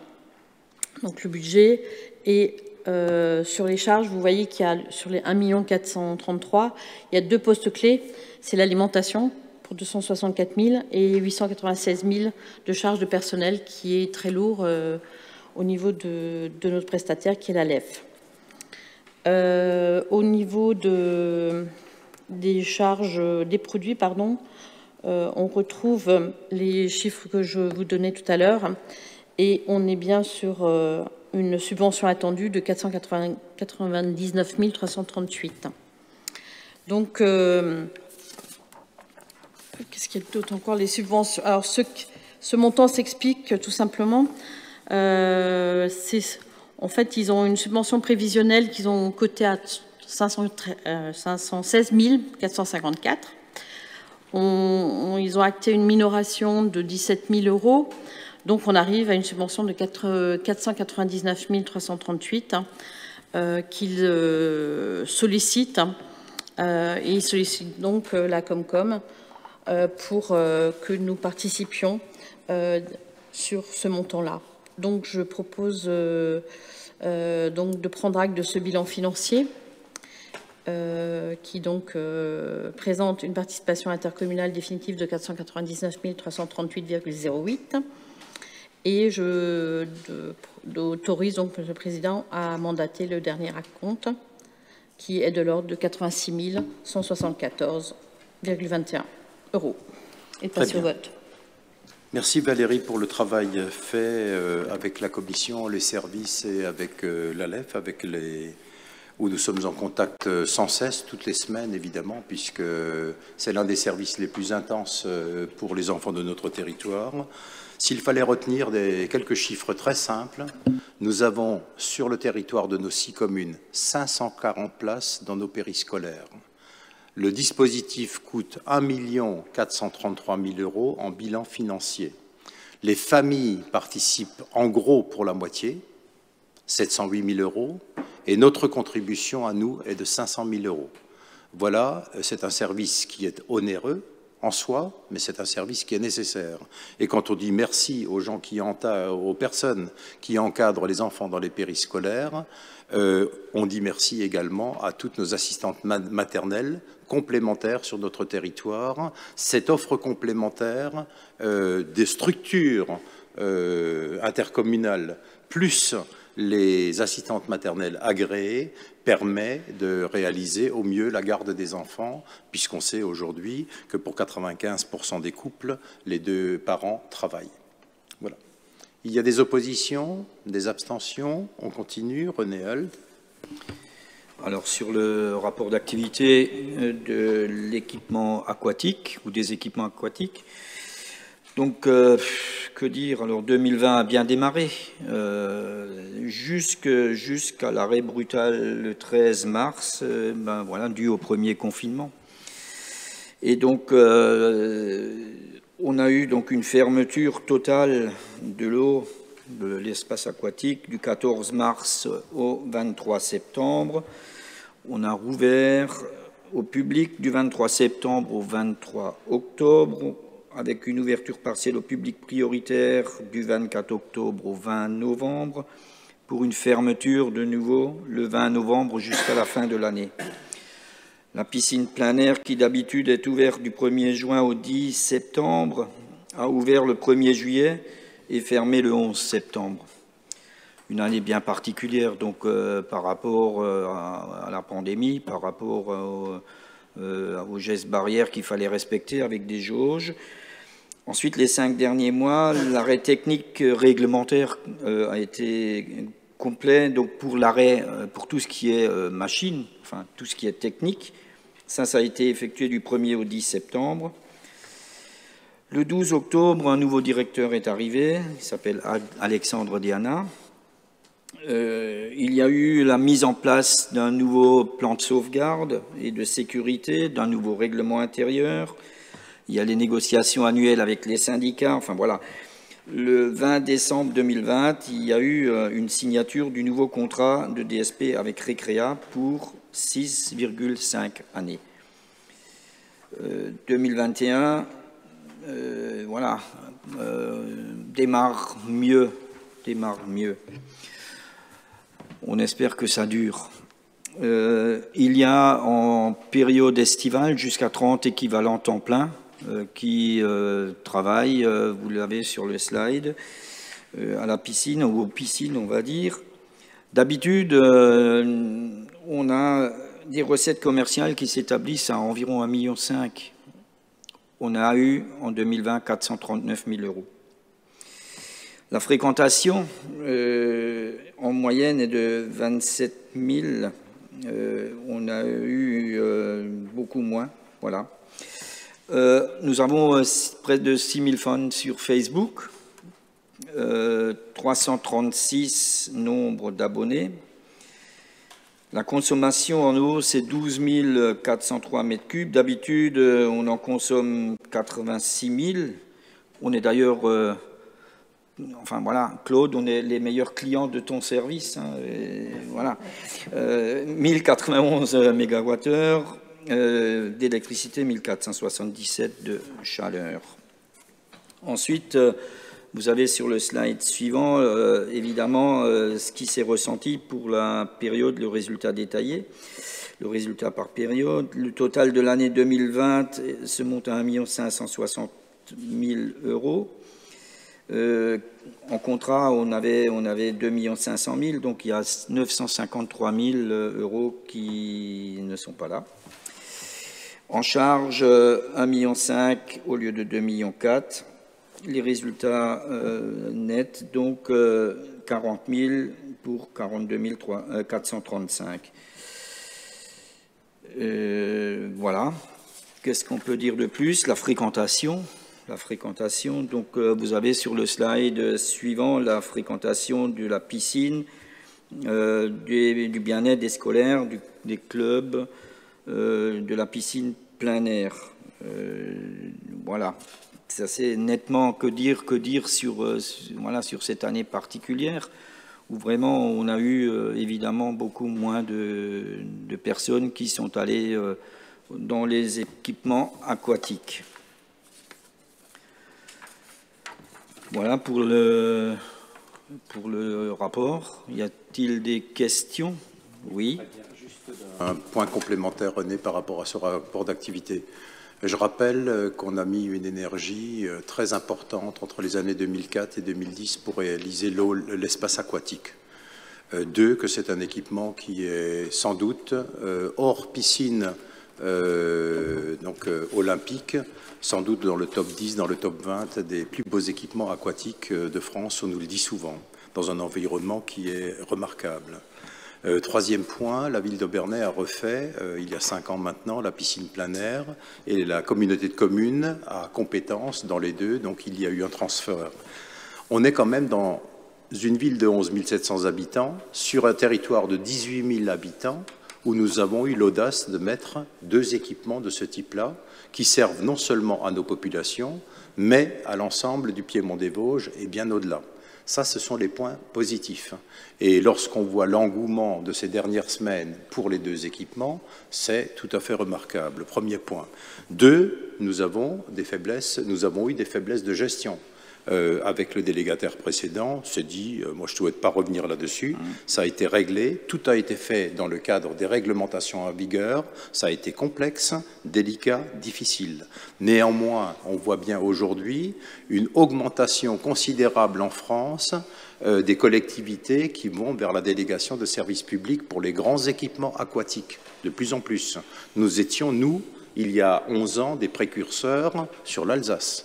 donc le budget, et sur les charges, vous voyez qu'il y a sur les 1 433 000, il y a 2 postes clés, c'est l'alimentation pour 264 000 et 896 000 de charges de personnel, qui est très lourd au niveau de notre prestataire, qui est la LEF. Au niveau des charges, des produits, pardon, on retrouve les chiffres que je vous donnais tout à l'heure, et on est bien sur une subvention attendue de 499 338. Donc, qu'est-ce qu'il y a d'autre encore? Les subventions. Alors, ce montant s'explique tout simplement. En fait, ils ont une subvention prévisionnelle qu'ils ont cotée à 516 454. Ils ont acté une minoration de 17 000 euros. Donc, on arrive à une subvention de 499 338 qu'ils sollicitent. Et ils sollicitent donc la Comcom pour que nous participions sur ce montant-là. Donc, je propose donc de prendre acte de ce bilan financier qui donc présente une participation intercommunale définitive de 499 338,08. Et j'autorise donc le Président à mandater le dernier acompte, qui est de l'ordre de 86 174,21 €. Et passer au vote. Merci Valérie pour le travail fait avec la Commission, les services et avec la LEF, où nous sommes en contact sans cesse, toutes les semaines évidemment, puisque c'est l'un des services les plus intenses pour les enfants de notre territoire. S'il fallait retenir quelques chiffres très simples, nous avons sur le territoire de nos 6 communes 540 places dans nos périscolaires. Le dispositif coûte 1 433 000 € en bilan financier. Les familles participent en gros pour la moitié, 708 000 €, et notre contribution à nous est de 500 000 €. Voilà, c'est un service qui est onéreux en soi, mais c'est un service qui est nécessaire. Et quand on dit merci aux personnes qui encadrent les enfants dans les périscolaires, on dit merci également à toutes nos assistantes maternelles complémentaires sur notre territoire. Cette offre complémentaire des structures intercommunales plus les assistantes maternelles agréées permet de réaliser au mieux la garde des enfants, puisqu'on sait aujourd'hui que pour 95% des couples, les 2 parents travaillent. Voilà. Il y a des oppositions, des abstentions. On continue. René Huld. Alors, sur le rapport d'activité de l'équipement aquatique ou des équipements aquatiques, donc, que dire? Alors, 2020 a bien démarré, jusqu'à l'arrêt brutal le 13 mars, voilà, dû au premier confinement. Et donc, on a eu donc une fermeture totale de l'eau, de l'espace aquatique, du 14 mars au 23 septembre. On a rouvert au public du 23 septembre au 23 octobre, avec une ouverture partielle au public prioritaire du 24 octobre au 20 novembre, pour une fermeture de nouveau le 20 novembre jusqu'à la fin de l'année. La piscine plein air, qui d'habitude est ouverte du 1er juin au 10 septembre, a ouvert le 1er juillet et fermé le 11 septembre. Une année bien particulière donc par rapport à la pandémie, par rapport aux gestes barrières qu'il fallait respecter avec des jauges. Ensuite, les 5 derniers mois, l'arrêt technique réglementaire a été complet. Donc pour l'arrêt, pour tout ce qui est machine, enfin tout ce qui est technique, ça a été effectué du 1er au 10 septembre. Le 12 octobre, un nouveau directeur est arrivé, il s'appelle Alexandre Diana. Il y a eu la mise en place d'un nouveau plan de sauvegarde et de sécurité, d'un nouveau règlement intérieur. Il y a les négociations annuelles avec les syndicats. Enfin voilà, le 20 décembre 2020, il y a eu une signature du nouveau contrat de DSP avec Recrea pour 6,5 années. 2021, voilà, démarre mieux. On espère que ça dure. Il y a en période estivale jusqu'à 30 équivalents temps plein qui travaillent, vous l'avez sur le slide, à la piscine ou aux piscines, on va dire. D'habitude, on a des recettes commerciales qui s'établissent à environ 1,5 million. On a eu en 2020 439 000 €. La fréquentation, en moyenne, est de 27 000. On a eu beaucoup moins. Voilà. Nous avons près de 6 000 fans sur Facebook, 336 nombres d'abonnés. La consommation en eau, c'est 12 403 mètres cubes. D'habitude, on en consomme 86 000. On est d'ailleurs... Enfin voilà, Claude, on est les meilleurs clients de ton service. Hein, voilà, 1091 MWh d'électricité, 1477 de chaleur. Ensuite, vous avez sur le slide suivant, évidemment, ce qui s'est ressenti pour la période, le résultat détaillé, le résultat par période. Le total de l'année 2020 se monte à 1 560 000 €. En contrat, on avait 2 500 000, donc il y a 953 000 € qui ne sont pas là. En charge, 1,5 million au lieu de 2,4 millions. Les résultats nets, donc 40 000 pour 42 435. Voilà. Qu'est-ce qu'on peut dire de plus? La fréquentation, donc vous avez sur le slide suivant la fréquentation de la piscine, du bien-être des scolaires, des clubs, de la piscine plein air. Voilà, c'est assez nettement que dire sur cette année particulière, où vraiment on a eu évidemment beaucoup moins de personnes qui sont allées dans les équipements aquatiques. Voilà pour le rapport. Y a-t-il des questions? Oui. Juste un point complémentaire, René, par rapport à ce rapport d'activité. Je rappelle qu'on a mis une énergie très importante entre les années 2004 et 2010 pour réaliser l'espace aquatique. Que c'est un équipement qui est sans doute hors piscine olympique, sans doute dans le top 10, dans le top 20 des plus beaux équipements aquatiques de France, on nous le dit souvent, dans un environnement qui est remarquable. Troisième point, la ville d'Obernai a refait, il y a 5 ans maintenant, la piscine plein air, et la communauté de communes a compétence dans les deux, donc il y a eu un transfert. On est quand même dans une ville de 11 700 habitants, sur un territoire de 18 000 habitants, où nous avons eu l'audace de mettre 2 équipements de ce type-là, qui servent non seulement à nos populations, mais à l'ensemble du Piémont-des-Vosges et bien au-delà. Ça, ce sont les points positifs. Et lorsqu'on voit l'engouement de ces dernières semaines pour les 2 équipements, c'est tout à fait remarquable. Premier point. 2, nous avons eu des faiblesses de gestion. Avec le délégataire précédent, c'est dit, moi je ne souhaite pas revenir là-dessus, ça a été réglé, tout a été fait dans le cadre des réglementations en vigueur, ça a été complexe, délicat, difficile. Néanmoins, on voit bien aujourd'hui une augmentation considérable en France des collectivités qui vont vers la délégation de services publics pour les grands équipements aquatiques, de plus en plus. Nous étions, nous, il y a 11 ans, des précurseurs sur l'Alsace.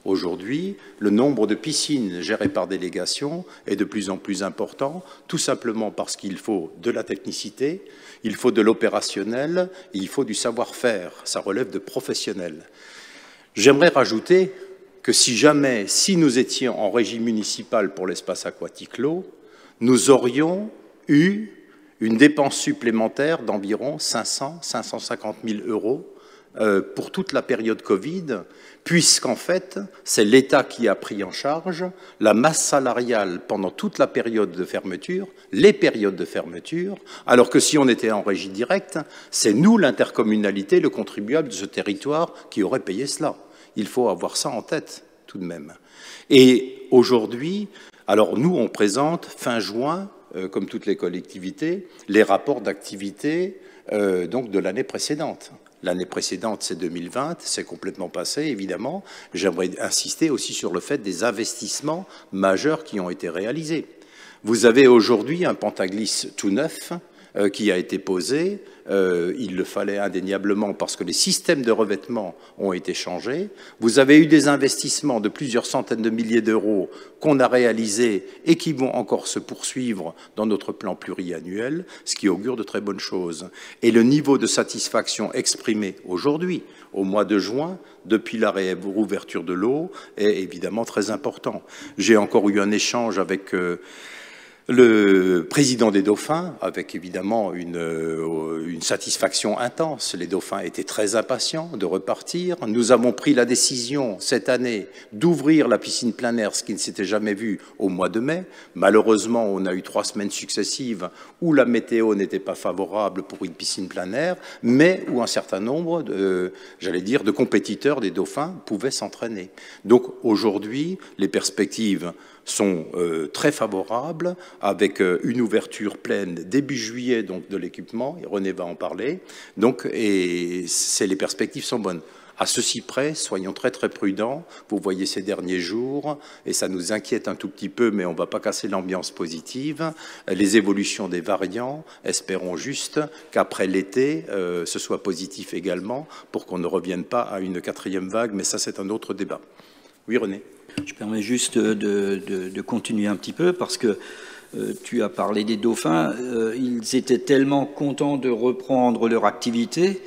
Aujourd'hui, le nombre de piscines gérées par délégation est de plus en plus important, tout simplement parce qu'il faut de la technicité, il faut de l'opérationnel, il faut du savoir-faire. Ça relève de professionnels. J'aimerais rajouter que si nous étions en régie municipale pour l'espace aquatique l'eau, nous aurions eu une dépense supplémentaire d'environ 550 000 € pour toute la période Covid, puisqu'en fait, c'est l'État qui a pris en charge la masse salariale pendant toute la période de fermeture, les périodes de fermeture, alors que si on était en régie directe, c'est nous, l'intercommunalité, le contribuable de ce territoire, qui aurait payé cela. Il faut avoir ça en tête, tout de même. Et aujourd'hui, alors nous, on présente fin juin, comme toutes les collectivités, les rapports d'activité donc de l'année précédente. L'année précédente, c'est 2020, c'est complètement passé, évidemment. J'aimerais insister aussi sur le fait des investissements majeurs qui ont été réalisés. Vous avez aujourd'hui un Pentaglisse tout neuf qui a été posé. Il le fallait indéniablement parce que les systèmes de revêtement ont été changés. Vous avez eu des investissements de plusieurs centaines de milliers d'euros qu'on a réalisés et qui vont encore se poursuivre dans notre plan pluriannuel, ce qui augure de très bonnes choses. Et le niveau de satisfaction exprimé aujourd'hui, au mois de juin, depuis la réouverture de l'eau, est évidemment très important. J'ai encore eu un échange avec le président des Dauphins, avec évidemment une satisfaction intense. Les Dauphins étaient très impatients de repartir. Nous avons pris la décision cette année d'ouvrir la piscine plein air, ce qui ne s'était jamais vu au mois de mai. Malheureusement, on a eu 3 semaines successives où la météo n'était pas favorable pour une piscine plein air, mais où un certain nombre de compétiteurs des Dauphins pouvaient s'entraîner. Donc aujourd'hui, les perspectives sont très favorables, avec une ouverture pleine début juillet donc, de l'équipement, et René va en parler, donc, et les perspectives sont bonnes. À ceci près, soyons très très prudents, vous voyez ces derniers jours, et ça nous inquiète un tout petit peu, mais on ne va pas casser l'ambiance positive, les évolutions des variants, espérons juste qu'après l'été, ce soit positif également, pour qu'on ne revienne pas à une 4e vague, mais ça c'est un autre débat. Oui René. Je permets juste de continuer un petit peu parce que tu as parlé des dauphins. Ils étaient tellement contents de reprendre leur activité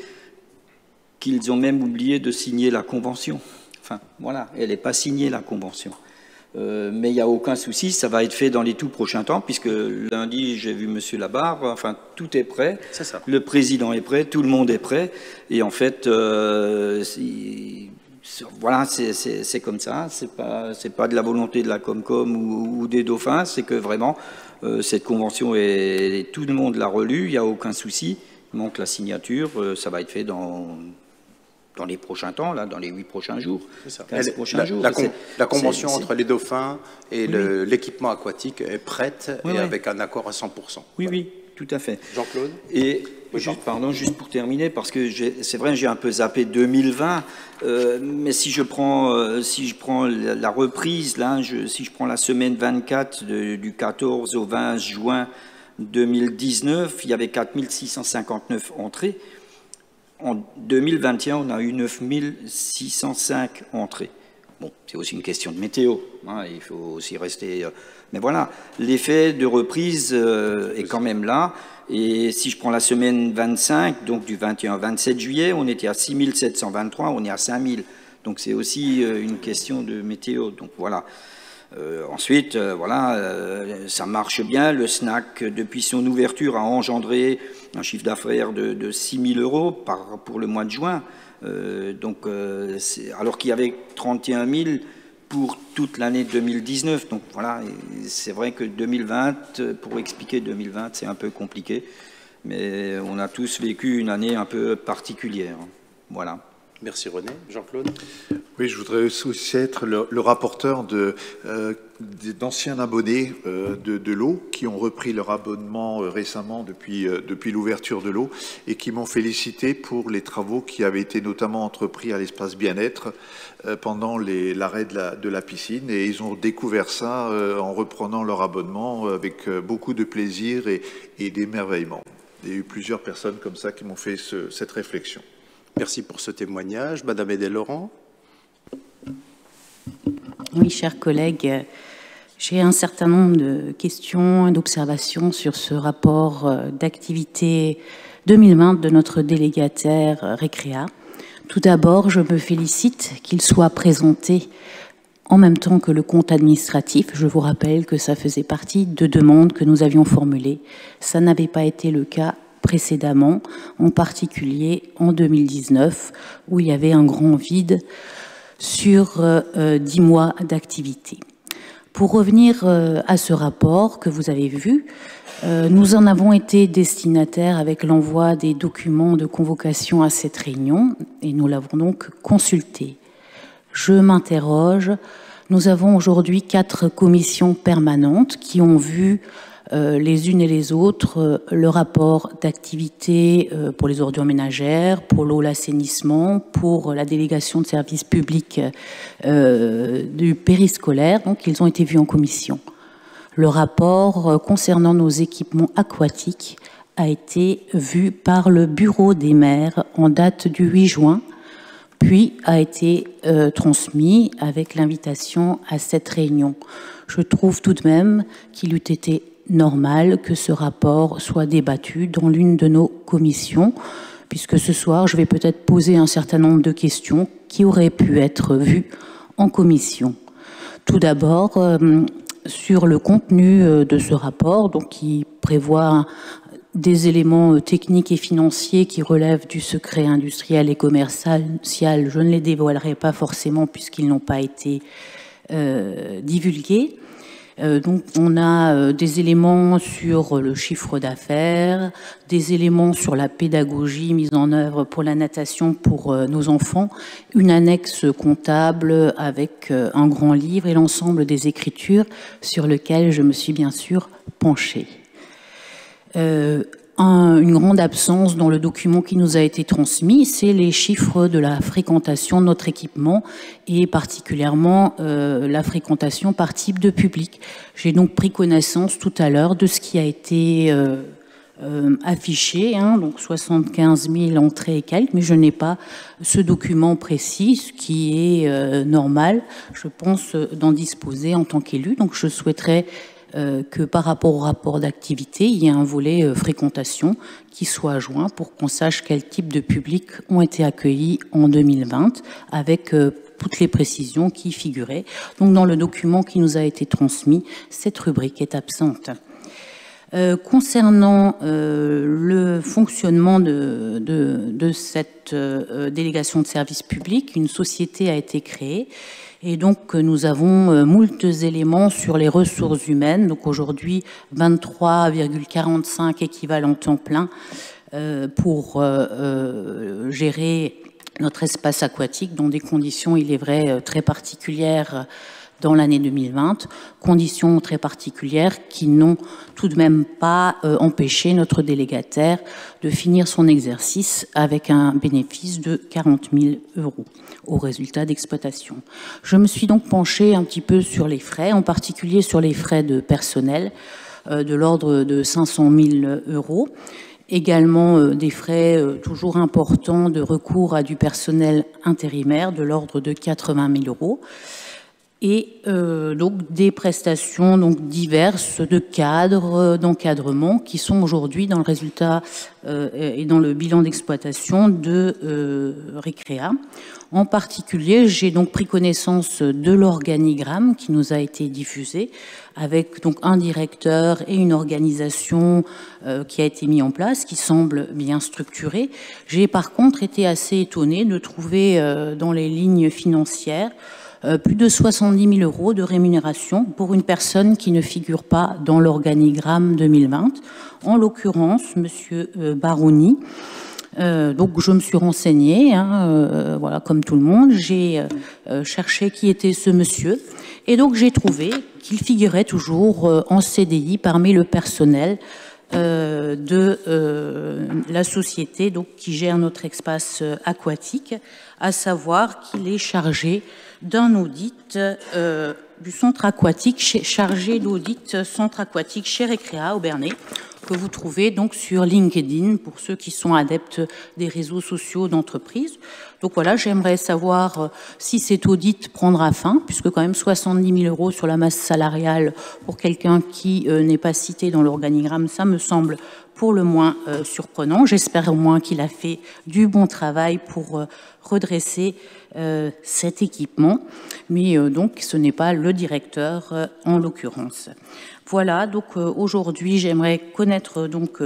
qu'ils ont même oublié de signer la convention. Enfin, voilà, elle n'est pas signée, la convention. Mais il n'y a aucun souci, ça va être fait dans les tout prochains temps, puisque lundi, j'ai vu M. Labarre, enfin, tout est prêt. C'est ça. Le président est prêt, tout le monde est prêt. Et en fait, voilà, c'est comme ça, c'est pas de la volonté de la Comcom ou des Dauphins, c'est que vraiment, cette convention, tout le monde l'a relue, il n'y a aucun souci, il manque la signature, ça va être fait dans les prochains temps, là, dans les 8 prochains jours, 15 prochains jours. La convention entre les Dauphins et l'équipement aquatique est prête et avec un accord à 100%. Oui, oui, tout à fait. Jean-Claude ? Et juste pour terminer, parce que c'est vrai, j'ai un peu zappé 2020, mais si je prends la reprise, là, si je prends la semaine 24 du 14 au 20 juin 2019, il y avait 4 659 entrées. En 2021, on a eu 9 605 entrées. Bon, c'est aussi une question de météo, hein, il faut aussi rester... mais voilà, l'effet de reprise est quand même là. Et si je prends la semaine 25, donc du 21 au 27 juillet, on était à 6 723, on est à 5 000. Donc c'est aussi une question de météo. Donc voilà. Ensuite, voilà, ça marche bien. Le snack, depuis son ouverture, a engendré un chiffre d'affaires de 6 000 € pour le mois de juin. Alors qu'il y avait 31 000 pour toute l'année 2019. Donc voilà, c'est vrai que 2020, pour expliquer 2020, c'est un peu compliqué. Mais on a tous vécu une année un peu particulière. Voilà. Merci René. Jean-Claude? Oui, je voudrais aussi être le rapporteur d'anciens abonnés de l'eau qui ont repris leur abonnement récemment depuis l'ouverture de l'eau et qui m'ont félicité pour les travaux qui avaient été notamment entrepris à l'espace bien-être pendant l'arrêt de la piscine. Et ils ont découvert ça en reprenant leur abonnement avec beaucoup de plaisir et d'émerveillement. Il y a eu plusieurs personnes comme ça qui m'ont fait cette réflexion. Merci pour ce témoignage. Madame Edel-Laurent. Oui, chers collègues, j'ai un certain nombre de questions et d'observations sur ce rapport d'activité 2020 de notre délégataire Récréa. Tout d'abord, je me félicite qu'il soit présenté en même temps que le compte administratif. Je vous rappelle que ça faisait partie de demandes que nous avions formulées. Ça n'avait pas été le cas précédemment, en particulier en 2019, où il y avait un grand vide sur 10 mois d'activité. Pour revenir à ce rapport que vous avez vu, nous en avons été destinataires avec l'envoi des documents de convocation à cette réunion et nous l'avons donc consulté. Je m'interroge, nous avons aujourd'hui 4 commissions permanentes qui ont vu les unes et les autres le rapport d'activité pour les ordures ménagères, pour l'eau, l'assainissement, pour la délégation de services publics du périscolaire. Donc, ils ont été vus en commission. Le rapport concernant nos équipements aquatiques a été vu par le bureau des maires en date du 8 juin, puis a été transmis avec l'invitation à cette réunion. Je trouve tout de même qu'il eût été normal que ce rapport soit débattu dans l'une de nos commissions, puisque ce soir, je vais peut-être poser un certain nombre de questions qui auraient pu être vues en commission. Tout d'abord, sur le contenu de ce rapport, donc qui prévoit des éléments techniques et financiers qui relèvent du secret industriel et commercial. Je ne les dévoilerai pas forcément puisqu'ils n'ont pas été divulgués. Donc on a des éléments sur le chiffre d'affaires, des éléments sur la pédagogie mise en œuvre pour la natation pour nos enfants, une annexe comptable avec un grand livre et l'ensemble des écritures sur lesquelles je me suis bien sûr penchée. Une grande absence dans le document qui nous a été transmis, c'est les chiffres de la fréquentation de notre équipement et particulièrement la fréquentation par type de public. J'ai donc pris connaissance tout à l'heure de ce qui a été affiché, donc 75 000 entrées et quelques, mais je n'ai pas ce document précis, ce qui est normal, je pense, d'en disposer en tant qu'élu. Donc je souhaiterais que par rapport au rapport d'activité, il y ait un volet fréquentation qui soit joint pour qu'on sache quel type de public ont été accueillis en 2020 avec toutes les précisions qui figuraient. Donc dans le document qui nous a été transmis, cette rubrique est absente. Concernant le fonctionnement de cette délégation de services publics, une société a été créée. Et donc, nous avons moult éléments sur les ressources humaines. Donc, aujourd'hui, 23,45 équivalents temps plein pour gérer notre espace aquatique dans des conditions, il est vrai, très particulières dans l'année 2020. Conditions très particulières qui n'ont tout de même pas empêché notre délégataire de finir son exercice avec un bénéfice de 40 000 € au résultat d'exploitation. Je me suis donc penchée un petit peu sur les frais, en particulier sur les frais de personnel de l'ordre de 500 000 €. Également des frais toujours importants de recours à du personnel intérimaire de l'ordre de 80 000 €. et donc des prestations donc diverses de cadres, d'encadrement qui sont aujourd'hui dans le résultat et dans le bilan d'exploitation de Recrea. En particulier, j'ai donc pris connaissance de l'organigramme qui nous a été diffusé, avec donc un directeur et une organisation qui a été mis en place, qui semble bien structurée. J'ai par contre été assez étonnée de trouver dans les lignes financières plus de 70 000 € de rémunération pour une personne qui ne figure pas dans l'organigramme 2020, en l'occurrence Monsieur Baroni. Donc je me suis renseignée, voilà, comme tout le monde, j'ai cherché qui était ce monsieur, et donc j'ai trouvé qu'il figurait toujours en CDI parmi le personnel de la société donc, qui gère notre espace aquatique, à savoir qu'il est chargé d'un audit du centre aquatique, chargé d'audit centre aquatique chez Recrea au Bernay, que vous trouvez donc sur LinkedIn pour ceux qui sont adeptes des réseaux sociaux d'entreprise. Donc voilà, j'aimerais savoir si cet audit prendra fin, puisque quand même 70 000 € sur la masse salariale pour quelqu'un qui n'est pas cité dans l'organigramme, ça me semble pour le moins surprenant. J'espère au moins qu'il a fait du bon travail pour redresser cet équipement, mais donc ce n'est pas le directeur en l'occurrence. Voilà, donc aujourd'hui j'aimerais connaître donc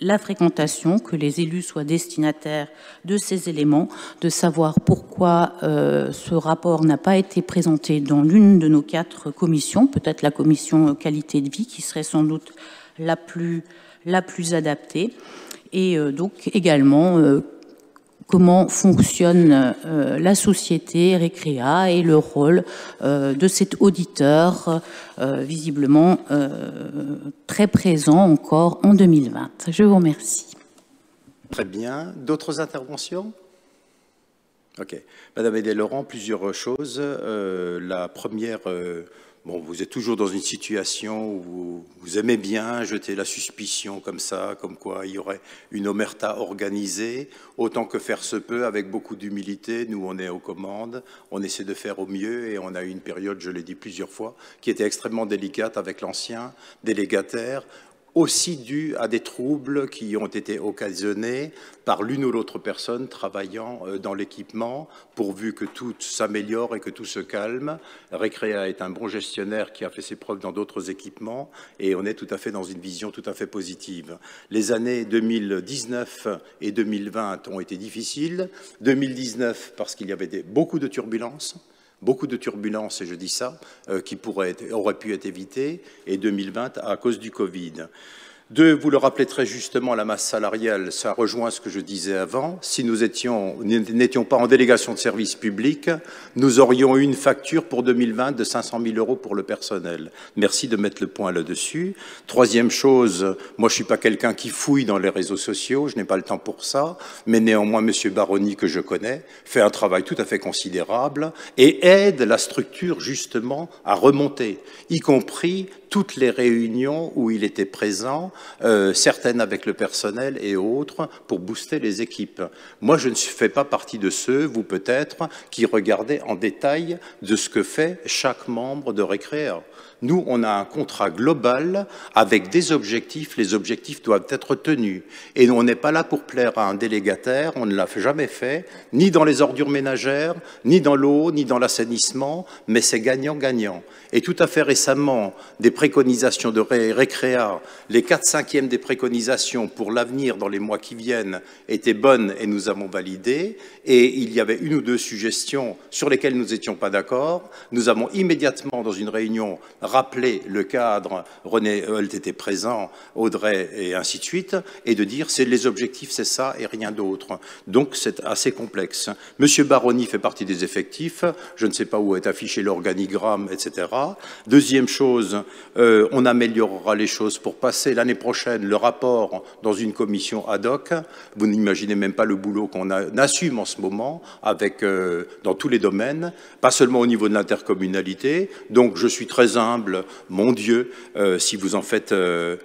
la fréquentation, que les élus soient destinataires de ces éléments, de savoir pourquoi ce rapport n'a pas été présenté dans l'une de nos 4 commissions, peut-être la commission qualité de vie qui serait sans doute la plus adaptée, et donc également comment fonctionne la société Recrea et le rôle de cet auditeur, visiblement très présent encore en 2020. Je vous remercie. Très bien. D'autres interventions? Ok. Madame Edel-Laurent, plusieurs choses. La première... Bon, vous êtes toujours dans une situation où vous aimez bien jeter la suspicion comme ça, comme quoi il y aurait une omerta organisée, autant que faire se peut, avec beaucoup d'humilité. Nous, on est aux commandes, on essaie de faire au mieux et on a eu une période, je l'ai dit plusieurs fois, qui était extrêmement délicate avec l'ancien délégataire, aussi dû à des troubles qui ont été occasionnés par l'une ou l'autre personne travaillant dans l'équipement, pourvu que tout s'améliore et que tout se calme. Recrea est un bon gestionnaire qui a fait ses preuves dans d'autres équipements et on est tout à fait dans une vision tout à fait positive. Les années 2019 et 2020 ont été difficiles. 2019 parce qu'il y avait beaucoup de turbulences. Beaucoup de turbulences, et je dis ça, qui auraient pu être évitées, et 2020 à cause du Covid. 2, vous le rappelez très justement, la masse salariale, ça rejoint ce que je disais avant. Si nous n'étions pas en délégation de service public, nous aurions eu une facture pour 2020 de 500 000 € pour le personnel. Merci de mettre le point là-dessus. 3e chose, moi je ne suis pas quelqu'un qui fouille dans les réseaux sociaux, je n'ai pas le temps pour ça, mais néanmoins M. Baroni, que je connais, fait un travail tout à fait considérable et aide la structure justement à remonter, y compris toutes les réunions où il était présent, certaines avec le personnel et autres, pour booster les équipes. Moi, je ne fais pas partie de ceux, vous peut-être, qui regardaient en détail de ce que fait chaque membre de Recrea. Nous, on a un contrat global avec des objectifs. Les objectifs doivent être tenus. Et on n'est pas là pour plaire à un délégataire. On ne l'a jamais fait, ni dans les ordures ménagères, ni dans l'eau, ni dans l'assainissement. Mais c'est gagnant-gagnant. Et tout à fait récemment, des préconisations de Recrea, les 4/5 des préconisations pour l'avenir dans les mois qui viennent étaient bonnes et nous avons validé. Et il y avait 1 ou 2 suggestions sur lesquelles nous n'étions pas d'accord. Nous avons immédiatement, dans une réunion, rappelé le cadre, René Holt était présent, Audrey et ainsi de suite, et de dire c'est les objectifs, c'est ça et rien d'autre. Donc c'est assez complexe. Monsieur Baroni fait partie des effectifs, je ne sais pas où est affiché l'organigramme, etc. 2e chose, on améliorera les choses pour passer l'année prochaine le rapport dans une commission ad hoc. Vous n'imaginez même pas le boulot qu'on assume en ce moment avec, dans tous les domaines, pas seulement au niveau de l'intercommunalité. Donc je suis très humble, mon Dieu, si vous en faites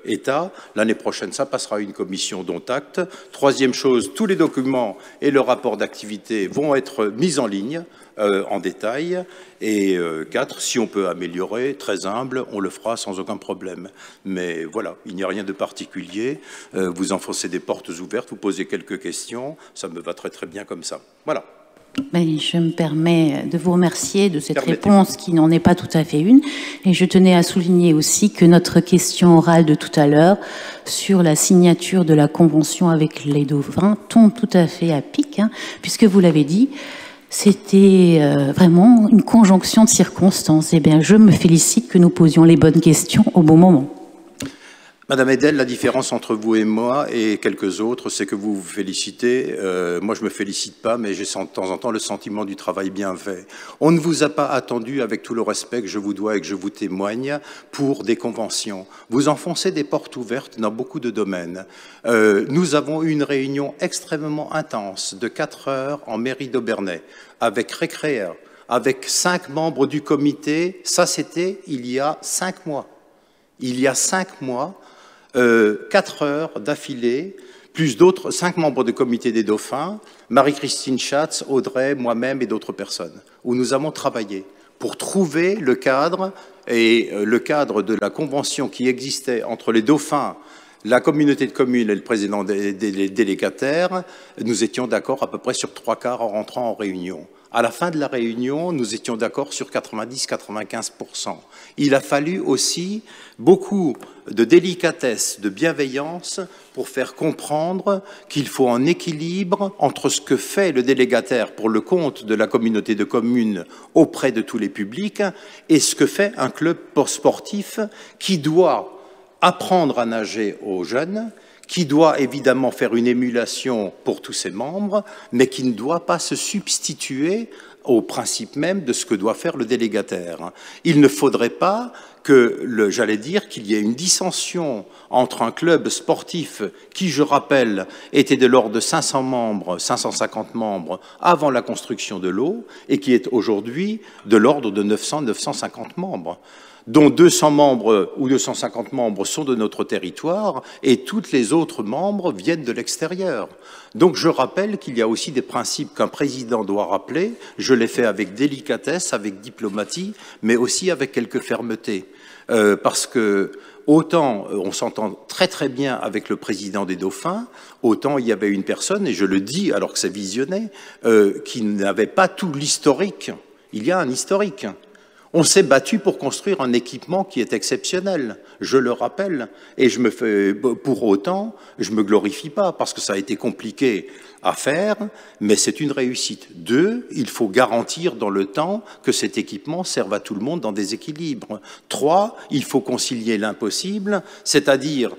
état. L'année prochaine, ça passera à une commission dont acte. 3e chose, tous les documents et le rapport d'activité vont être mis en ligne. en détail. Et 4, si on peut améliorer, très humble, on le fera sans aucun problème. Mais voilà, il n'y a rien de particulier. Vous enfoncez des portes ouvertes, vous posez quelques questions, ça me va très très bien comme ça. Voilà. Ben, je me permets de vous remercier de cette réponse qui n'en est pas tout à fait une. Et je tenais à souligner aussi que notre question orale de tout à l'heure sur la signature de la convention avec les dauphins tombe tout à fait à pic, hein, puisque vous l'avez dit, c'était vraiment une conjonction de circonstances. Eh bien, je me félicite que nous posions les bonnes questions au bon moment. Madame Edel, la différence entre vous et moi et quelques autres, c'est que vous vous félicitez. Moi, je me félicite pas, mais j'ai de temps en temps le sentiment du travail bien fait. On ne vous a pas attendu, avec tout le respect que je vous dois et que je vous témoigne, pour des conventions. Vous enfoncez des portes ouvertes dans beaucoup de domaines. Nous avons eu une réunion extrêmement intense de 4 heures en mairie d'Aubernais, avec Récréaire, avec 5 membres du comité. Ça, c'était il y a 5 mois. Il y a 5 mois, 4 heures d'affilée, plus d'autres, 5 membres du comité des dauphins, Marie-Christine Schatz, Audrey, moi-même et d'autres personnes, où nous avons travaillé pour trouver le cadre, et le cadre de la convention qui existait entre les dauphins, la communauté de communes et le président des délégataires. Nous étions d'accord à peu près sur 3/4 en rentrant en réunion. À la fin de la réunion, nous étions d'accord sur 90-95%. Il a fallu aussi beaucoup de délicatesse, de bienveillance pour faire comprendre qu'il faut un équilibre entre ce que fait le délégataire pour le compte de la communauté de communes auprès de tous les publics et ce que fait un club sportif qui doit apprendre à nager aux jeunes, qui doit évidemment faire une émulation pour tous ses membres, mais qui ne doit pas se substituer au principe même de ce que doit faire le délégataire. Il ne faudrait pas que, j'allais dire, qu'il y ait une dissension entre un club sportif qui, je rappelle, était de l'ordre de 500 membres, 550 membres avant la construction de l'eau, et qui est aujourd'hui de l'ordre de 900-950 membres, dont 200 membres ou 250 membres sont de notre territoire et toutes les autres membres viennent de l'extérieur. Donc je rappelle qu'il y a aussi des principes qu'un président doit rappeler. Je l'ai fait avec délicatesse, avec diplomatie, mais aussi avec quelque fermeté. Parce que autant on s'entend très très bien avec le président des dauphins, autant il y avait une personne, et je le dis alors que c'est visionné, qui n'avait pas tout l'historique. Il y a un historique. On s'est battu pour construire un équipement qui est exceptionnel, je le rappelle, et pour autant, je me glorifie pas, parce que ça a été compliqué à faire, mais c'est une réussite. 2, il faut garantir dans le temps que cet équipement serve à tout le monde dans des équilibres. 3, il faut concilier l'impossible, c'est-à-dire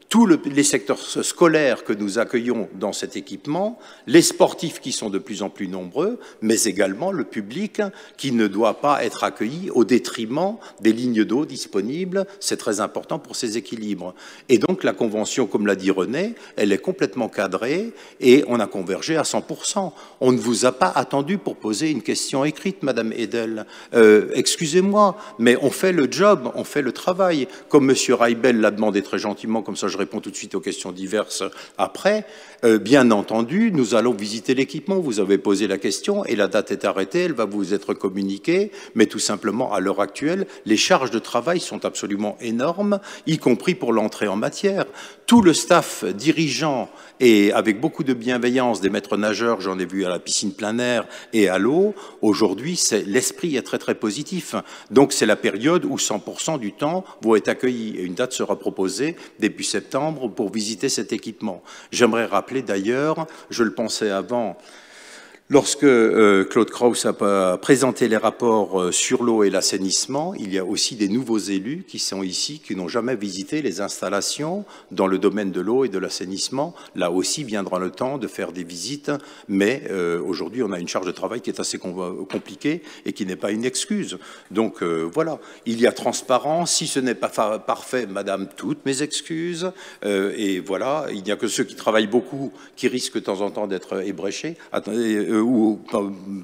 tous les secteurs scolaires que nous accueillons dans cet équipement, les sportifs qui sont de plus en plus nombreux, mais également le public qui ne doit pas être accueilli au détriment des lignes d'eau disponibles. C'est très important pour ces équilibres. Et donc la convention, comme l'a dit René, elle est complètement cadrée et on a convergé à 100%. On ne vous a pas attendu pour poser une question écrite, Madame Edel. Excusez-moi, mais on fait le job, on fait le travail. Comme Monsieur Reibel l'a demandé très gentiment, comme ça je réponds tout de suite aux questions diverses après. Bien entendu, nous allons visiter l'équipement. Vous avez posé la question et la date est arrêtée, elle va vous être communiquée, mais tout simplement, à l'heure actuelle, les charges de travail sont absolument énormes, y compris pour l'entrée en matière. Tout le staff dirigeant et avec beaucoup de bienveillance des maîtres nageurs, j'en ai vu à la piscine plein air et à l'eau, aujourd'hui, l'esprit est très très positif. Donc c'est la période où 100% du temps vous êtes accueillis et une date sera proposée début septembre pour visiter cet équipement. J'aimerais rappeler d'ailleurs, je le pensais avant, lorsque Claude Kraus a présenté les rapports sur l'eau et l'assainissement, il y a aussi des nouveaux élus qui sont ici, qui n'ont jamais visité les installations dans le domaine de l'eau et de l'assainissement. Là aussi viendra le temps de faire des visites, mais aujourd'hui on a une charge de travail qui est assez compliquée et qui n'est pas une excuse. Donc voilà, il y a transparence. Si ce n'est pas parfait, Madame, toutes mes excuses. Et voilà, il n'y a que ceux qui travaillent beaucoup qui risquent de temps en temps d'être ébréchés. Attendez,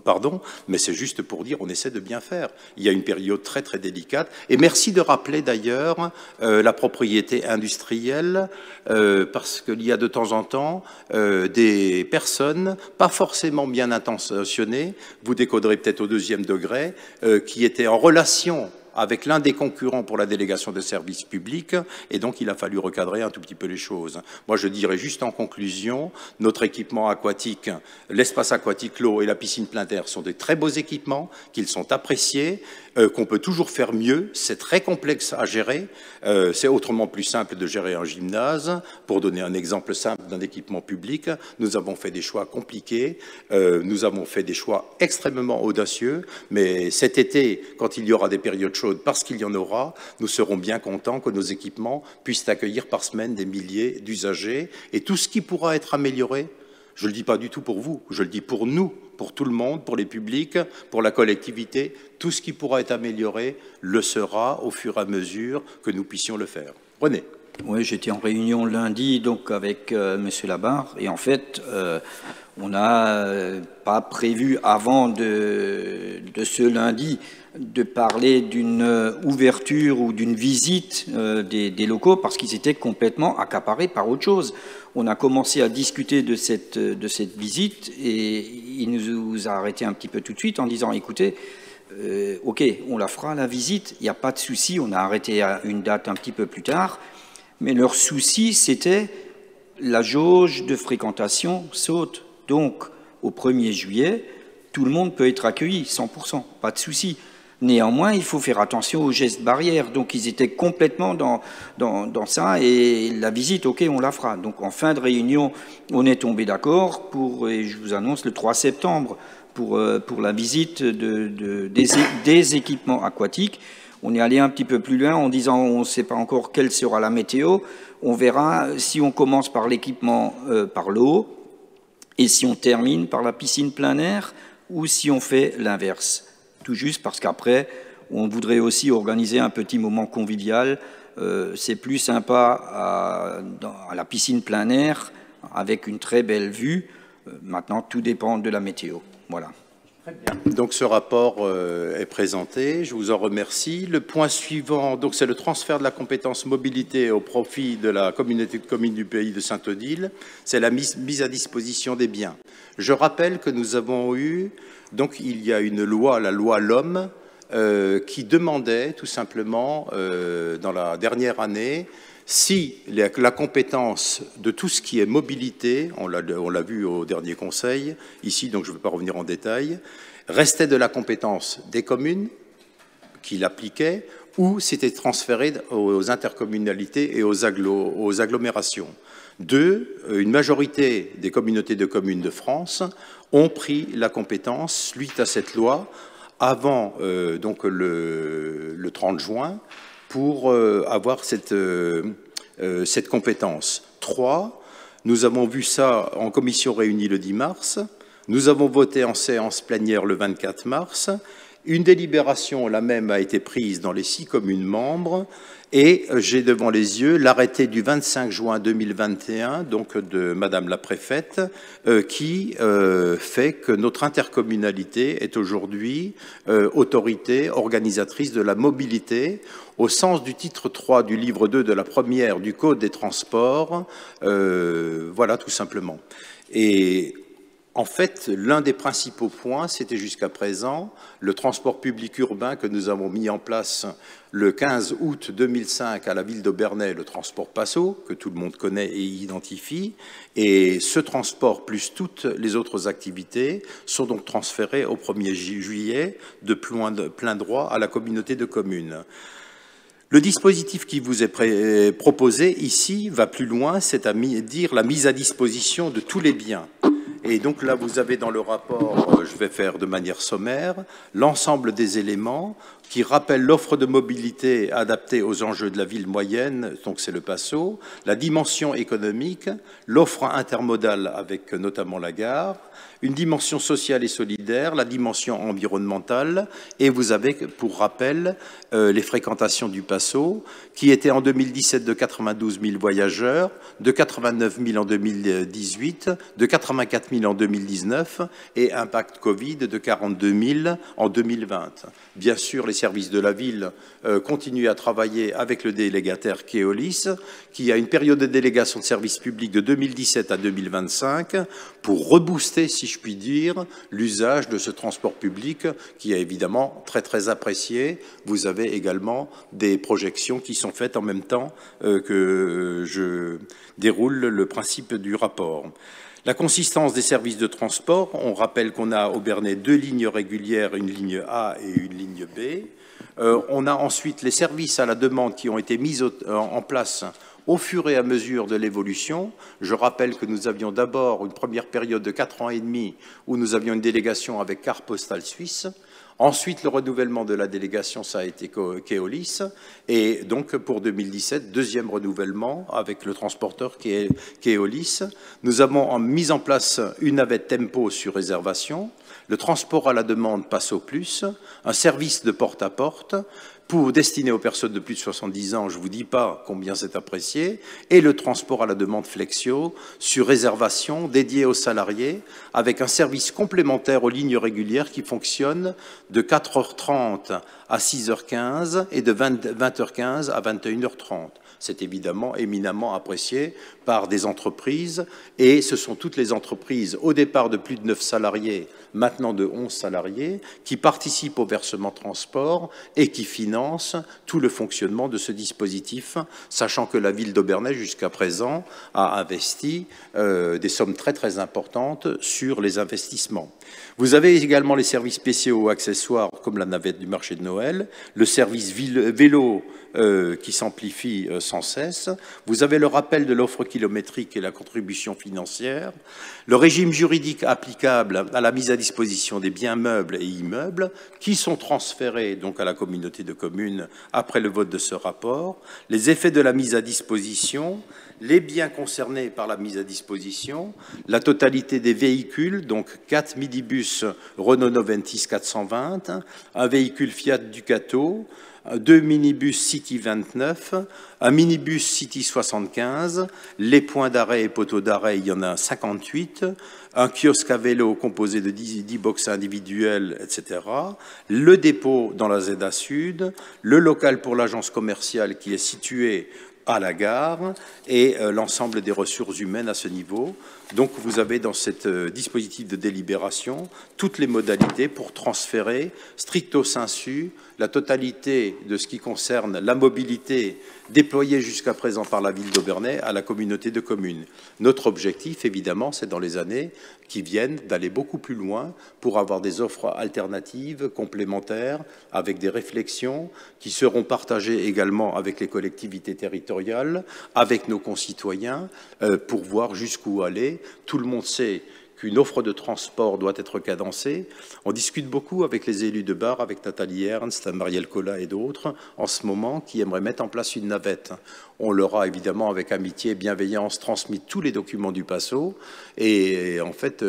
pardon, mais c'est juste pour dire on essaie de bien faire. Il y a une période très très délicate. Et merci de rappeler d'ailleurs la propriété industrielle, parce qu'il y a de temps en temps des personnes, pas forcément bien intentionnées, vous décoderez peut-être au 2e degré, qui étaient en relation avec l'un des concurrents pour la délégation de services publics, et donc il a fallu recadrer un tout petit peu les choses. Moi, je dirais juste en conclusion, notre équipement aquatique, l'espace aquatique, l'eau et la piscine plein air sont des très beaux équipements, qu'ils sont appréciés, qu'on peut toujours faire mieux, c'est très complexe à gérer, c'est autrement plus simple de gérer un gymnase. Pour donner un exemple simple d'un équipement public, nous avons fait des choix compliqués, nous avons fait des choix extrêmement audacieux, mais cet été, quand il y aura des périodes chaudes, parce qu'il y en aura, nous serons bien contents que nos équipements puissent accueillir par semaine des milliers d'usagers, et tout ce qui pourra être amélioré, je ne le dis pas du tout pour vous, je le dis pour nous, pour tout le monde, pour les publics, pour la collectivité, tout ce qui pourra être amélioré le sera au fur et à mesure que nous puissions le faire. René. Oui, j'étais en réunion lundi donc avec Monsieur Labarre, et en fait, on n'a pas prévu avant de ce lundi de parler d'une ouverture ou d'une visite des locaux, parce qu'ils étaient complètement accaparés par autre chose. On a commencé à discuter de cette visite, et il nous a arrêté un petit peu tout de suite en disant, écoutez, ok, on la fera la visite, il n'y a pas de souci, on a arrêté à une date un petit peu plus tard, mais leur souci, c'était la jauge de fréquentation saute. Donc, au 1er juillet, tout le monde peut être accueilli, 100%, pas de souci. Néanmoins, il faut faire attention aux gestes barrières. Donc, ils étaient complètement dans ça. Et la visite, OK, on la fera. Donc, en fin de réunion, on est tombé d'accord pour, et je vous annonce, le 3 septembre, pour la visite des équipements aquatiques. On est allé un petit peu plus loin en disant on ne sait pas encore quelle sera la météo. On verra si on commence par l'équipement par l'eau et si on termine par la piscine plein air ou si on fait l'inverse. Tout juste parce qu'après, on voudrait aussi organiser un petit moment convivial. C'est plus sympa à la piscine plein air avec une très belle vue. Maintenant, tout dépend de la météo. Voilà. Très bien. Donc ce rapport est présenté, je vous en remercie. Le point suivant, donc c'est le transfert de la compétence mobilité au profit de la communauté de communes du pays de Sainte-Odile. C'est la mise à disposition des biens. Je rappelle que nous avons eu, donc il y a une loi, la loi L'Homme, qui demandait tout simplement, dans la dernière année, si la compétence de tout ce qui est mobilité, on l'a vu au dernier conseil, ici, donc je ne vais pas revenir en détail, restait de la compétence des communes qui l'appliquaient, ou c'était transféré aux intercommunalités et aux agglomérations. Une majorité des communautés de communes de France ont pris la compétence suite à cette loi avant donc le 30 juin, pour avoir cette compétence. 3, nous avons vu ça en commission réunie le 10 mars, nous avons voté en séance plénière le 24 mars, une délibération, la même, a été prise dans les 6 communes membres, et j'ai devant les yeux l'arrêté du 25 juin 2021, donc de Madame la préfète, qui fait que notre intercommunalité est aujourd'hui autorité organisatrice de la mobilité, au sens du titre 3 du livre 2 de la première du Code des transports, voilà tout simplement. Et en fait, l'un des principaux points, c'était jusqu'à présent le transport public urbain que nous avons mis en place le 15 août 2005 à la ville d'Aubernais, le transport Passo, que tout le monde connaît et identifie. Et ce transport, plus toutes les autres activités, sont donc transférés au 1er juillet de plein droit à la communauté de communes. Le dispositif qui vous est proposé ici va plus loin, c'est à dire la mise à disposition de tous les biens. Et donc là, vous avez dans le rapport, je vais faire de manière sommaire, l'ensemble des éléments qui rappellent l'offre de mobilité adaptée aux enjeux de la ville moyenne, donc c'est le PASSO, la dimension économique, l'offre intermodale avec notamment la gare, une dimension sociale et solidaire, la dimension environnementale, et vous avez, pour rappel, les fréquentations du PASSO, qui étaient en 2017 de 92 000 voyageurs, de 89 000 en 2018, de 84 000 en 2019 et impact Covid de 42 000 en 2020. Bien sûr, les services de la ville continuent à travailler avec le délégataire Keolis, qui a une période de délégation de services publics de 2017 à 2025 pour rebooster, si je puis dire, l'usage de ce transport public qui est évidemment très très apprécié. Vous avez également des projections qui sont faites en même temps que je déroule le principe du rapport. La consistance des services de transport, on rappelle qu'on a au Bernay 2 lignes régulières, une ligne A et une ligne B. On a ensuite les services à la demande qui ont été mis en place au fur et à mesure de l'évolution. Je rappelle que nous avions d'abord une première période de 4 ans et demi où nous avions une délégation avec Carte Postale Suisse. Ensuite, le renouvellement de la délégation, ça a été Keolis. Et donc, pour 2017, deuxième renouvellement avec le transporteur Keolis. Nous avons mis en place une navette Tempo sur réservation. Le transport à la demande passe au plus. Un service de porte-à-porte. Pour destiné aux personnes de plus de 70 ans, je ne vous dis pas combien c'est apprécié, et le transport à la demande Flexio sur réservation dédié aux salariés, avec un service complémentaire aux lignes régulières qui fonctionne de 4h30 à 6h15 et de 20h15 à 21h30. C'est évidemment éminemment apprécié par des entreprises, et ce sont toutes les entreprises, au départ de plus de 9 salariés, maintenant de 11 salariés, qui participent au versement transport et qui financent tout le fonctionnement de ce dispositif, sachant que la ville d'Obernai, jusqu'à présent, a investi des sommes très très importantes sur les investissements. Vous avez également les services spéciaux ou accessoires, comme la navette du marché de Noël, le service vélo qui s'amplifie sans cesse. Vous avez le rappel de l'offre kilométrique et la contribution financière, le régime juridique applicable à la mise à disposition des biens meubles et immeubles qui sont transférés donc à la communauté de communes après le vote de ce rapport, les effets de la mise à disposition, les biens concernés par la mise à disposition, la totalité des véhicules, donc 4 minibus Renault Noventis 420, un véhicule Fiat Ducato, 2 minibus City 29, un minibus City 75, les points d'arrêt et poteaux d'arrêt, il y en a 58, un kiosque à vélo composé de 10 box individuels, etc., le dépôt dans la ZA Sud, le local pour l'agence commerciale qui est situé à la gare et l'ensemble des ressources humaines à ce niveau. Donc vous avez dans ce dispositif de délibération toutes les modalités pour transférer stricto sensu la totalité de ce qui concerne la mobilité déployée jusqu'à présent par la ville d'Obernai à la communauté de communes. Notre objectif, évidemment, c'est dans les années qui viennent d'aller beaucoup plus loin pour avoir des offres alternatives, complémentaires, avec des réflexions qui seront partagées également avec les collectivités territoriales, avec nos concitoyens, pour voir jusqu'où aller. Tout le monde sait qu'une offre de transport doit être cadencée. On discute beaucoup avec les élus de Bar, avec Nathalie Ernst, Marielle Collat et d'autres, en ce moment, qui aimeraient mettre en place une navette. On leur a évidemment, avec amitié et bienveillance, transmis tous les documents du PASSO. Et en fait,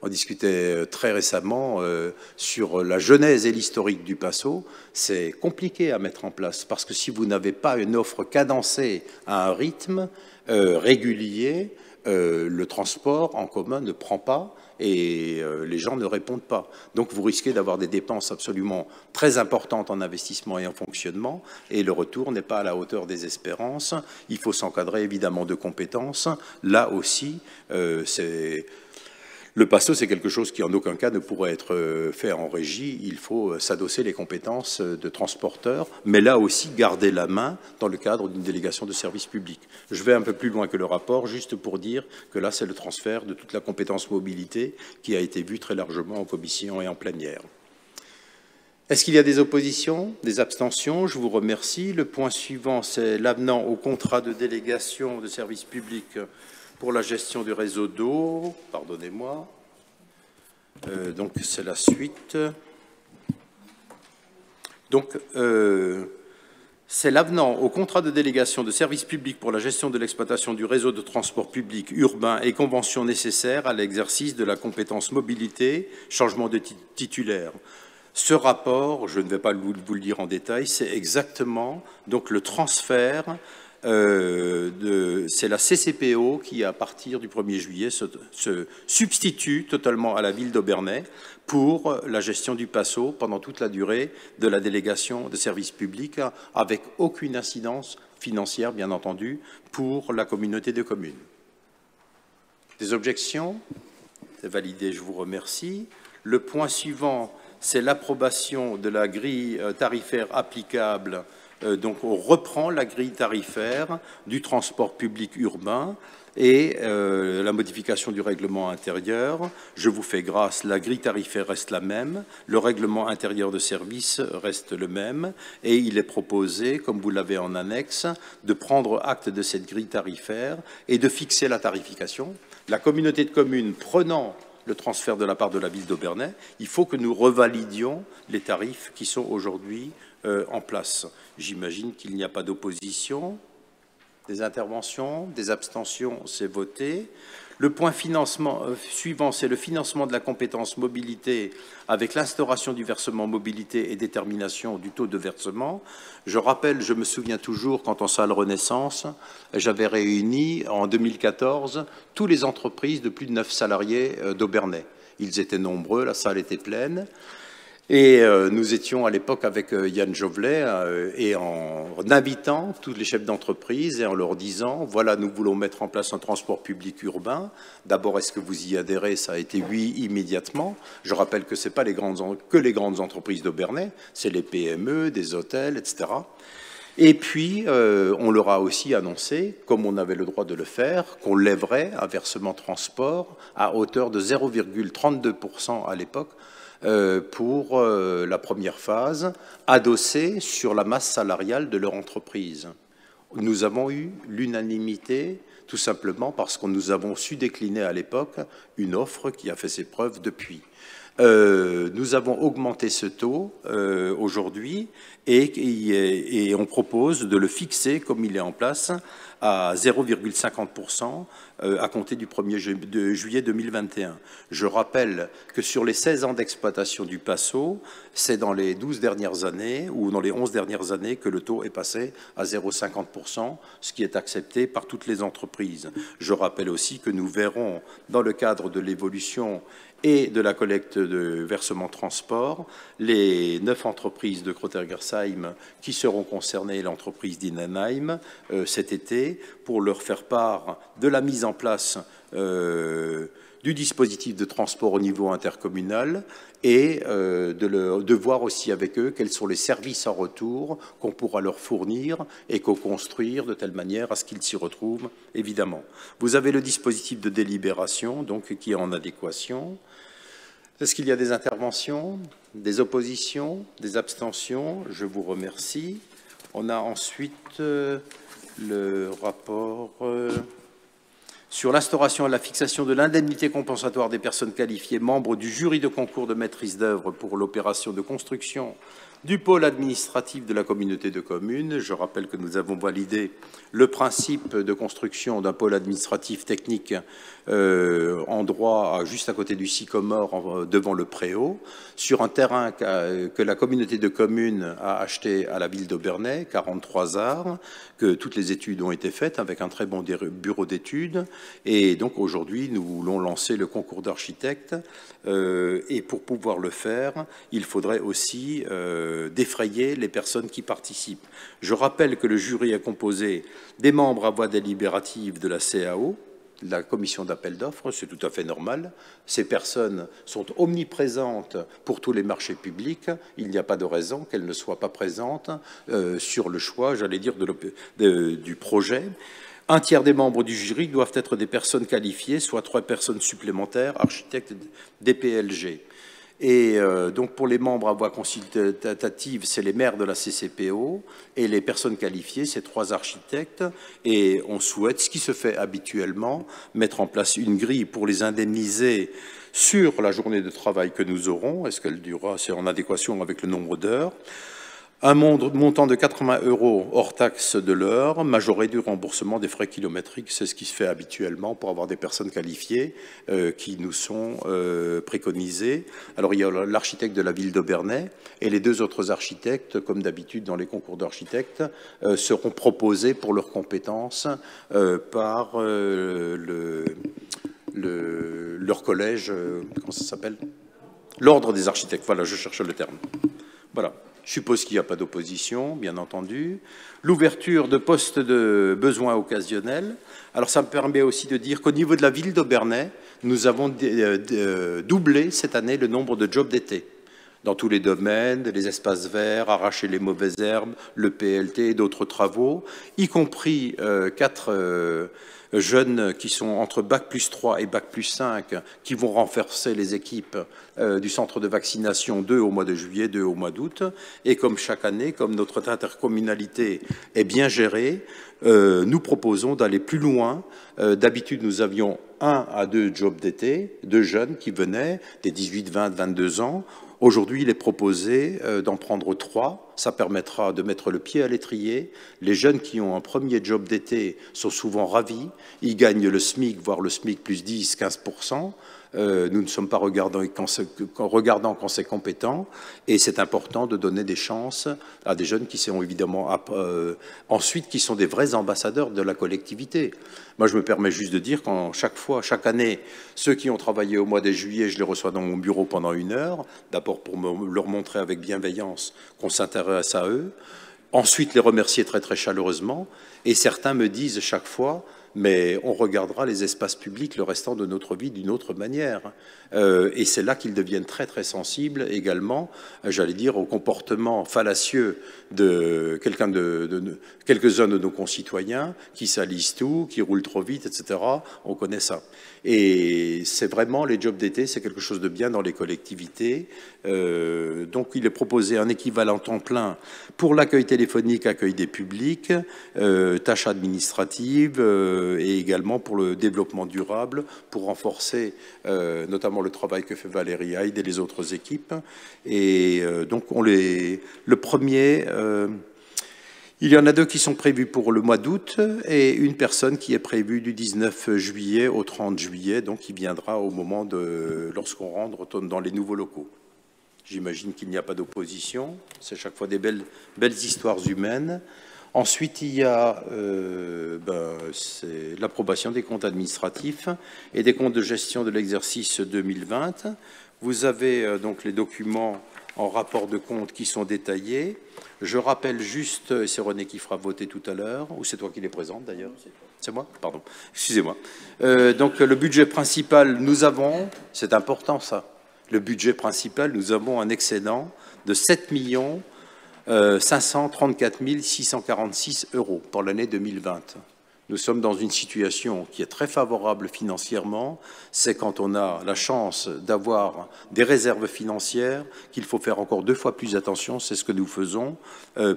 on discutait très récemment sur la genèse et l'historique du PASSO. C'est compliqué à mettre en place, parce que si vous n'avez pas une offre cadencée à un rythme régulier, le transport en commun ne prend pas et les gens ne répondent pas. Donc vous risquez d'avoir des dépenses absolument très importantes en investissement et en fonctionnement, et le retour n'est pas à la hauteur des espérances. Il faut s'encadrer évidemment de compétences. Là aussi, le PASSO, c'est quelque chose qui en aucun cas ne pourrait être fait en régie. Il faut s'adosser les compétences de transporteurs, mais là aussi garder la main dans le cadre d'une délégation de service public. Je vais un peu plus loin que le rapport, juste pour dire que là, c'est le transfert de toute la compétence mobilité qui a été vu très largement en commission et en plénière. Est-ce qu'il y a des oppositions, des abstentions? Je vous remercie. Le point suivant, c'est l'avenant au contrat de délégation de service public pour la gestion du réseau d'eau, pardonnez-moi, donc c'est la suite. Donc, c'est l'avenant au contrat de délégation de service public pour la gestion de l'exploitation du réseau de transport public urbain et conventions nécessaires à l'exercice de la compétence mobilité, changement de titulaire. Ce rapport, je ne vais pas vous le dire en détail, c'est exactement donc le transfert c'est la CCPO qui, à partir du 1er juillet, se substitue totalement à la ville d'Aubernais pour la gestion du PASSO pendant toute la durée de la délégation de services publics, avec aucune incidence financière, bien entendu, pour la communauté de communes. Des objections? C'est validé, je vous remercie. Le point suivant, c'est l'approbation de la grille tarifaire applicable. Donc, on reprend la grille tarifaire du transport public urbain et la modification du règlement intérieur. Je vous fais grâce, la grille tarifaire reste la même, le règlement intérieur de service reste le même, et il est proposé, comme vous l'avez en annexe, de prendre acte de cette grille tarifaire et de fixer la tarification. La communauté de communes prenant le transfert de la part de la ville d'Aubernais, il faut que nous revalidions les tarifs qui sont aujourd'hui en place. J'imagine qu'il n'y a pas d'opposition, des interventions, des abstentions, c'est voté. Le point suivant, c'est le financement de la compétence mobilité avec l'instauration du versement mobilité et détermination du taux de versement. Je rappelle, je me souviens toujours, quand en salle Renaissance, j'avais réuni en 2014 toutes les entreprises de plus de 9 salariés d'Aubernais. Ils étaient nombreux, la salle était pleine. Et nous étions à l'époque avec Yann Jovelet et en invitant tous les chefs d'entreprise et en leur disant, voilà, nous voulons mettre en place un transport public urbain. D'abord, est-ce que vous y adhérez? Ça a été oui immédiatement. Je rappelle que ce n'est pas que les grandes entreprises d'Aubernais, c'est les PME, des hôtels, etc. Et puis, on leur a aussi annoncé, comme on avait le droit de le faire, qu'on lèverait un versement transport à hauteur de 0,32% à l'époque, pour la première phase, adossée sur la masse salariale de leur entreprise. Nous avons eu l'unanimité, tout simplement parce que nous avons su décliner à l'époque une offre qui a fait ses preuves depuis. Nous avons augmenté ce taux aujourd'hui et on propose de le fixer comme il est en place à 0,50% à compter du 1er juillet 2021. Je rappelle que sur les 16 ans d'exploitation du PASSO, c'est dans les 12 dernières années ou dans les 11 dernières années que le taux est passé à 0,50%, ce qui est accepté par toutes les entreprises. Je rappelle aussi que nous verrons dans le cadre de l'évolution et de la collecte de versement transport, les 9 entreprises de Crotter-Gersheim qui seront concernées, l'entreprise d'Innenheim, cet été, pour leur faire part de la mise en place du dispositif de transport au niveau intercommunal et de voir aussi avec eux quels sont les services en retour qu'on pourra leur fournir et co-construire de telle manière à ce qu'ils s'y retrouvent, évidemment. Vous avez le dispositif de délibération, donc, qui est en adéquation. Est-ce qu'il y a des interventions, des oppositions, des abstentions? Je vous remercie. On a ensuite le rapport sur l'instauration et la fixation de l'indemnité compensatoire des personnes qualifiées, membres du jury de concours de maîtrise d'œuvre pour l'opération de construction du pôle administratif de la communauté de communes. Je rappelle que nous avons validé le principe de construction d'un pôle administratif technique en droit juste à côté du Sycomore, devant le Préau, sur un terrain que la communauté de communes a acheté à la ville d'Aubernais, 43 arts, que toutes les études ont été faites avec un très bon bureau d'études. Et donc aujourd'hui, nous voulons lancer le concours d'architectes. Et pour pouvoir le faire, il faudrait aussi d'effrayer les personnes qui participent. Je rappelle que le jury est composé des membres à voix délibérative de la CAO, la commission d'appel d'offres, c'est tout à fait normal. Ces personnes sont omniprésentes pour tous les marchés publics. Il n'y a pas de raison qu'elles ne soient pas présentes sur le choix, j'allais dire, du projet. Un tiers des membres du jury doivent être des personnes qualifiées, soit 3 personnes supplémentaires, architectes DPLG. Et donc pour les membres à voix consultative, c'est les maires de la CCPO, et les personnes qualifiées, c'est 3 architectes. Et on souhaite, ce qui se fait habituellement, mettre en place une grille pour les indemniser sur la journée de travail que nous aurons. Est-ce qu'elle durera? C'est en adéquation avec le nombre d'heures. Un montant de 80 € hors taxe de l'heure, majoré du remboursement des frais kilométriques. C'est ce qui se fait habituellement pour avoir des personnes qualifiées qui nous sont préconisées. Alors, il y a l'architecte de la ville d'Aubernais et les 2 autres architectes, comme d'habitude dans les concours d'architectes, seront proposés pour leurs compétences par leur collège, comment ça s'appelle? L'ordre des architectes. Voilà, je cherche le terme. Voilà. Je suppose qu'il n'y a pas d'opposition, bien entendu. L'ouverture de postes de besoins occasionnels. Alors, ça me permet aussi de dire qu'au niveau de la ville d'Aubernais, nous avons doublé cette année le nombre de jobs d'été. Dans tous les domaines, les espaces verts, arracher les mauvaises herbes, le PLT et d'autres travaux, y compris 4 jeunes qui sont entre Bac+3 et Bac+5, qui vont renforcer les équipes du centre de vaccination, 2 au mois de juillet, 2 au mois d'août. Et comme chaque année, comme notre intercommunalité est bien gérée, nous proposons d'aller plus loin. D'habitude, nous avions 1 à 2 jobs d'été, 2 jeunes qui venaient des 18, 20, 22 ans. Aujourd'hui, il est proposé d'en prendre 3. Ça permettra de mettre le pied à l'étrier. Les jeunes qui ont un premier job d'été sont souvent ravis. Ils gagnent le SMIC, voire le SMIC plus 10, 15%. Nous ne sommes pas regardants quand c'est compétent. Et c'est important de donner des chances à des jeunes qui sont évidemment ensuite qui sont des vrais ambassadeurs de la collectivité. Moi, je me permets juste de dire qu'en chaque année, ceux qui ont travaillé au mois de juillet, je les reçois dans mon bureau pendant 1 heure. D'abord pour leur montrer avec bienveillance qu'on s'intéresse à eux. Ensuite, les remercier très très chaleureusement. Et certains me disent chaque fois, mais on regardera les espaces publics le restant de notre vie d'une autre manière. Et c'est là qu'ils deviennent très très sensibles également, j'allais dire, au comportement fallacieux de quelques-uns de nos concitoyens qui salissent tout, qui roulent trop vite, etc. On connaît ça. Et c'est vraiment, les jobs d'été, c'est quelque chose de bien dans les collectivités. Donc il est proposé un équivalent temps plein pour l'accueil téléphonique, accueil des publics, tâches administratives et également pour le développement durable, pour renforcer notamment le travail que fait Valérie Hyde et les autres équipes. Et donc le premier... il y en a 2 qui sont prévus pour le mois d'août et une personne qui est prévue du 19 juillet au 30 juillet, donc qui viendra au moment lorsqu'on rentre dans les nouveaux locaux. J'imagine qu'il n'y a pas d'opposition. C'est chaque fois des belles histoires humaines. Ensuite, il y a c'est l'approbation des comptes administratifs et des comptes de gestion de l'exercice 2020. Vous avez donc les documents en rapport de compte qui sont détaillés. Je rappelle juste, et c'est René qui fera voter tout à l'heure, ou c'est toi qui les présente d'ailleurs? C'est moi? Pardon, excusez-moi. Donc le budget principal, nous avons, c'est important ça, le budget principal, nous avons un excédent de 7 534 646 € pour l'année 2020. Nous sommes dans une situation qui est très favorable financièrement. C'est quand on a la chance d'avoir des réserves financières qu'il faut faire encore 2 fois plus attention. C'est ce que nous faisons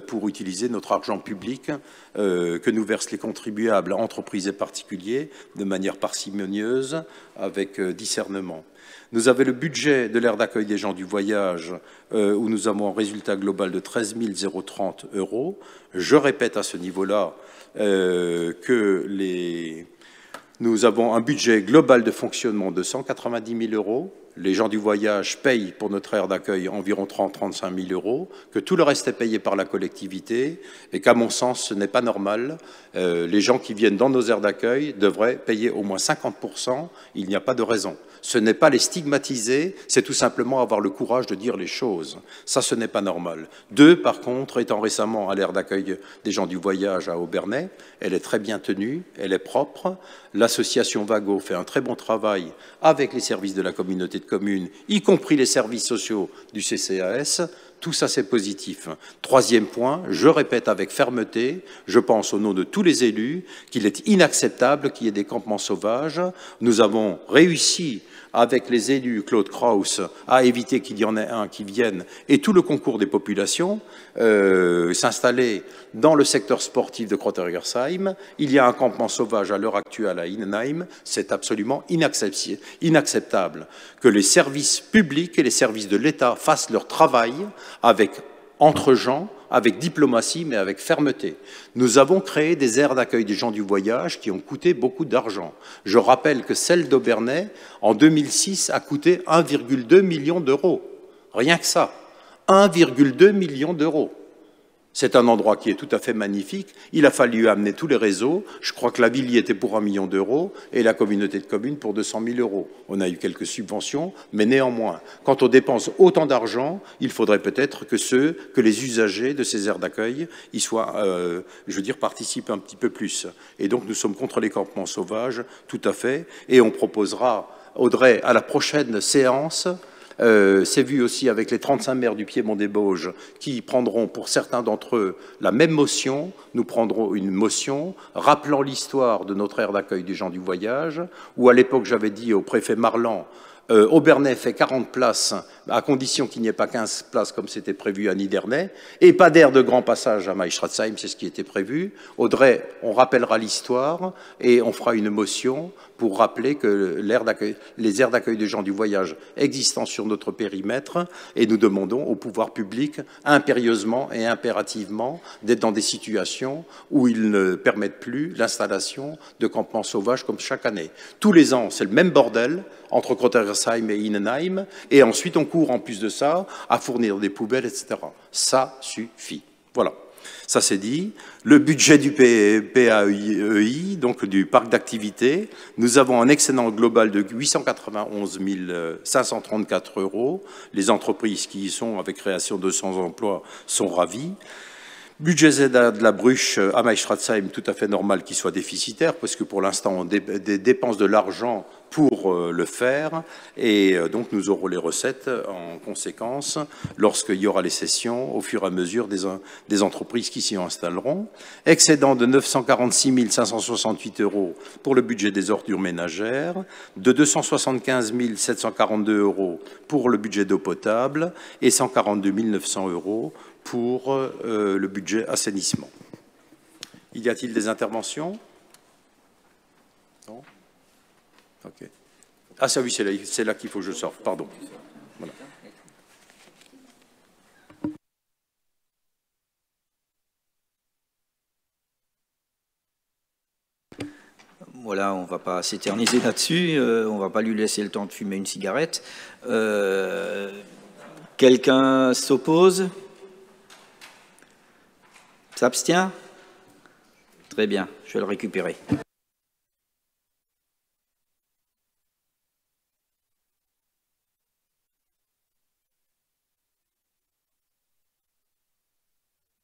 pour utiliser notre argent public que nous versent les contribuables, entreprises et particuliers, de manière parcimonieuse, avec discernement. Nous avons le budget de l'aire d'accueil des gens du voyage, où nous avons un résultat global de 13 030 €. Je répète à ce niveau-là que nous avons un budget global de fonctionnement de 190 000 €. Les gens du voyage payent pour notre aire d'accueil environ 30-35 000 €, que tout le reste est payé par la collectivité et qu'à mon sens, ce n'est pas normal. Les gens qui viennent dans nos aires d'accueil devraient payer au moins 50%. Il n'y a pas de raison. Ce n'est pas les stigmatiser, c'est tout simplement avoir le courage de dire les choses. Ça, ce n'est pas normal. 2, par contre, étant récemment à l'aire d'accueil des gens du voyage à Aubernais, elle est très bien tenue, elle est propre. L'association Vago fait un très bon travail avec les services de la communauté de communes, y compris les services sociaux du CCAS. Tout ça, c'est positif. 3e point, je répète avec fermeté, je pense au nom de tous les élus, qu'il est inacceptable qu'il y ait des campements sauvages. Nous avons réussi, avec les élus, Claude Kraus, à éviter qu'il y en ait un qui vienne, et tout le concours des populations, s'installer dans le secteur sportif de Crotter-Gersheim. Il y a un campement sauvage à l'heure actuelle à Innenheim. C'est absolument inacceptable que les services publics et les services de l'État fassent leur travail avec entre gens avec diplomatie, mais avec fermeté. Nous avons créé des aires d'accueil des gens du voyage qui ont coûté beaucoup d'argent. Je rappelle que celle d'Aubernais, en 2006, a coûté 1,2 million d'euros. Rien que ça. 1,2 million d'euros. C'est un endroit qui est tout à fait magnifique. Il a fallu amener tous les réseaux. Je crois que la ville y était pour 1 million d'euros et la communauté de communes pour 200 000 euros. On a eu quelques subventions, mais néanmoins, quand on dépense autant d'argent, il faudrait peut-être que les usagers de ces aires d'accueil y soient, je veux dire, participent un petit peu plus. Et donc, nous sommes contre les campements sauvages, tout à fait. Et on proposera, Audrey, à la prochaine séance, c'est vu aussi avec les 35 maires du Piémont-des-Bauges qui prendront pour certains d'entre eux la même motion. Nous prendrons une motion rappelant l'histoire de notre aire d'accueil des gens du voyage, où à l'époque j'avais dit au préfet Marlan, Aubernais fait 40 places, à condition qu'il n'y ait pas 15 places comme c'était prévu à Nidernais, et pas d'aire de grand passage à Maïstratzheim, c'est ce qui était prévu. Audrey, on rappellera l'histoire et on fera une motion pour rappeler que les aires d'accueil des gens du voyage existant sur notre périmètre, et nous demandons au pouvoir public impérieusement et impérativement d'être dans des situations où ils ne permettent plus l'installation de campements sauvages comme chaque année. Tous les ans, c'est le même bordel entre Krottersheim et Innenheim, et ensuite on court en plus de ça à fournir des poubelles, etc. Ça suffit. Voilà. Ça c'est dit. Le budget du PAEI, donc du parc d'activité, nous avons un excédent global de 891 534 €. Les entreprises qui y sont, avec création de 200 emplois, sont ravies. Budget ZEDA de la Bruche à Maïstratzheim, tout à fait normal qu'il soit déficitaire, parce que pour l'instant, on dépense de l'argent pour le faire, et donc nous aurons les recettes en conséquence lorsqu'il y aura les cessions au fur et à mesure des entreprises qui s'y installeront. Excédent de 946 568 € pour le budget des ordures ménagères, de 275 742 € pour le budget d'eau potable et 142 900 € pour le budget assainissement. Y a-t-il des interventions? Non? Ok. Ah ça oui, c'est là qu'il faut que je sorte, pardon. Voilà. Voilà, on ne va pas s'éterniser là-dessus, on ne va pas lui laisser le temps de fumer une cigarette. Quelqu'un s'oppose? S'abstient? Très bien, je vais le récupérer.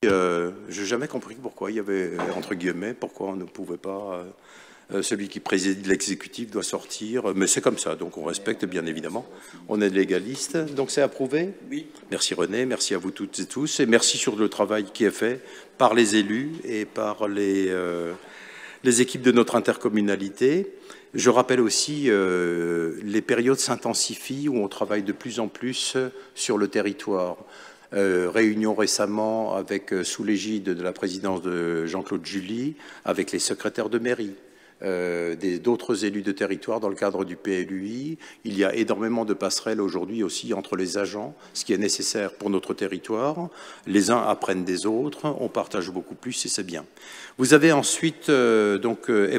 Je n'ai jamais compris pourquoi il y avait, entre guillemets, pourquoi on ne pouvait pas... celui qui préside l'exécutif doit sortir, mais c'est comme ça, donc on respecte bien évidemment. On est légaliste, donc c'est approuvé. Oui. Merci René, merci à vous toutes et tous, et merci sur le travail qui est fait par les élus et par les équipes de notre intercommunalité. Je rappelle aussi les périodes s'intensifient où on travaille de plus en plus sur le territoire. Réunion récemment avec, sous l'égide de la présidence de Jean-Claude Julie, avec les secrétaires de mairie. D'autres élus de territoire dans le cadre du PLUI. Il y a énormément de passerelles aujourd'hui aussi entre les agents, ce qui est nécessaire pour notre territoire. Les uns apprennent des autres, on partage beaucoup plus et c'est bien. Vous avez ensuite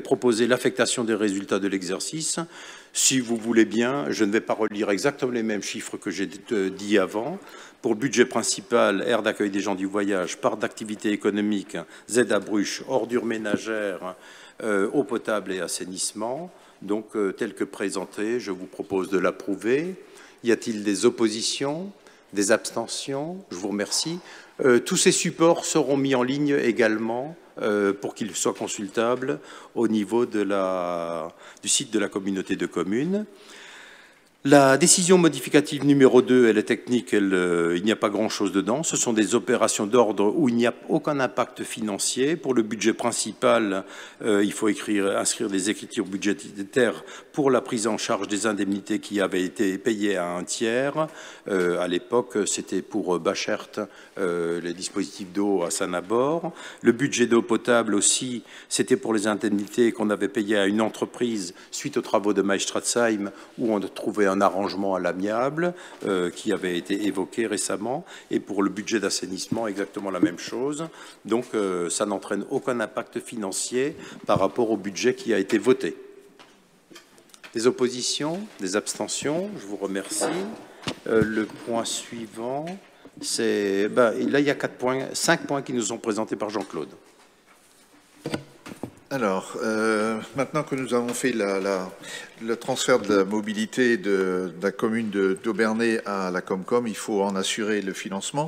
proposé l'affectation des résultats de l'exercice. Si vous voulez bien, je ne vais pas relire exactement les mêmes chiffres que j'ai dit avant. Pour le budget principal, aire d'accueil des gens du voyage, part d'activité économique, ZEDA Bruche, ordures ménagères, eau potable et assainissement. Donc, tel que présenté, je vous propose de l'approuver. Y a-t-il des oppositions, des abstentions? Je vous remercie. Tous ces supports seront mis en ligne également pour qu'ils soient consultables au niveau du site de la communauté de communes. La décision modificative numéro 2, elle est technique, il n'y a pas grand-chose dedans. Ce sont des opérations d'ordre où il n'y a aucun impact financier. Pour le budget principal, il faut inscrire des écritures budgétaires pour la prise en charge des indemnités qui avaient été payées à un tiers. À l'époque, c'était pour Bachert, les dispositifs d'eau à Saint-Nabor. Le budget d'eau potable aussi, c'était pour les indemnités qu'on avait payées à une entreprise suite aux travaux de Maïstratzheim où on trouvait un arrangement à l'amiable qui avait été évoqué récemment. Et pour le budget d'assainissement, exactement la même chose. Donc, ça n'entraîne aucun impact financier par rapport au budget qui a été voté. Des oppositions, des abstentions, je vous remercie. Le point suivant, c'est... là, il y a 5 points qui nous sont présentés par Jean-Claude. Alors, maintenant que nous avons fait le transfert de la mobilité de la commune d'Aubernay à la Comcom, il faut en assurer le financement.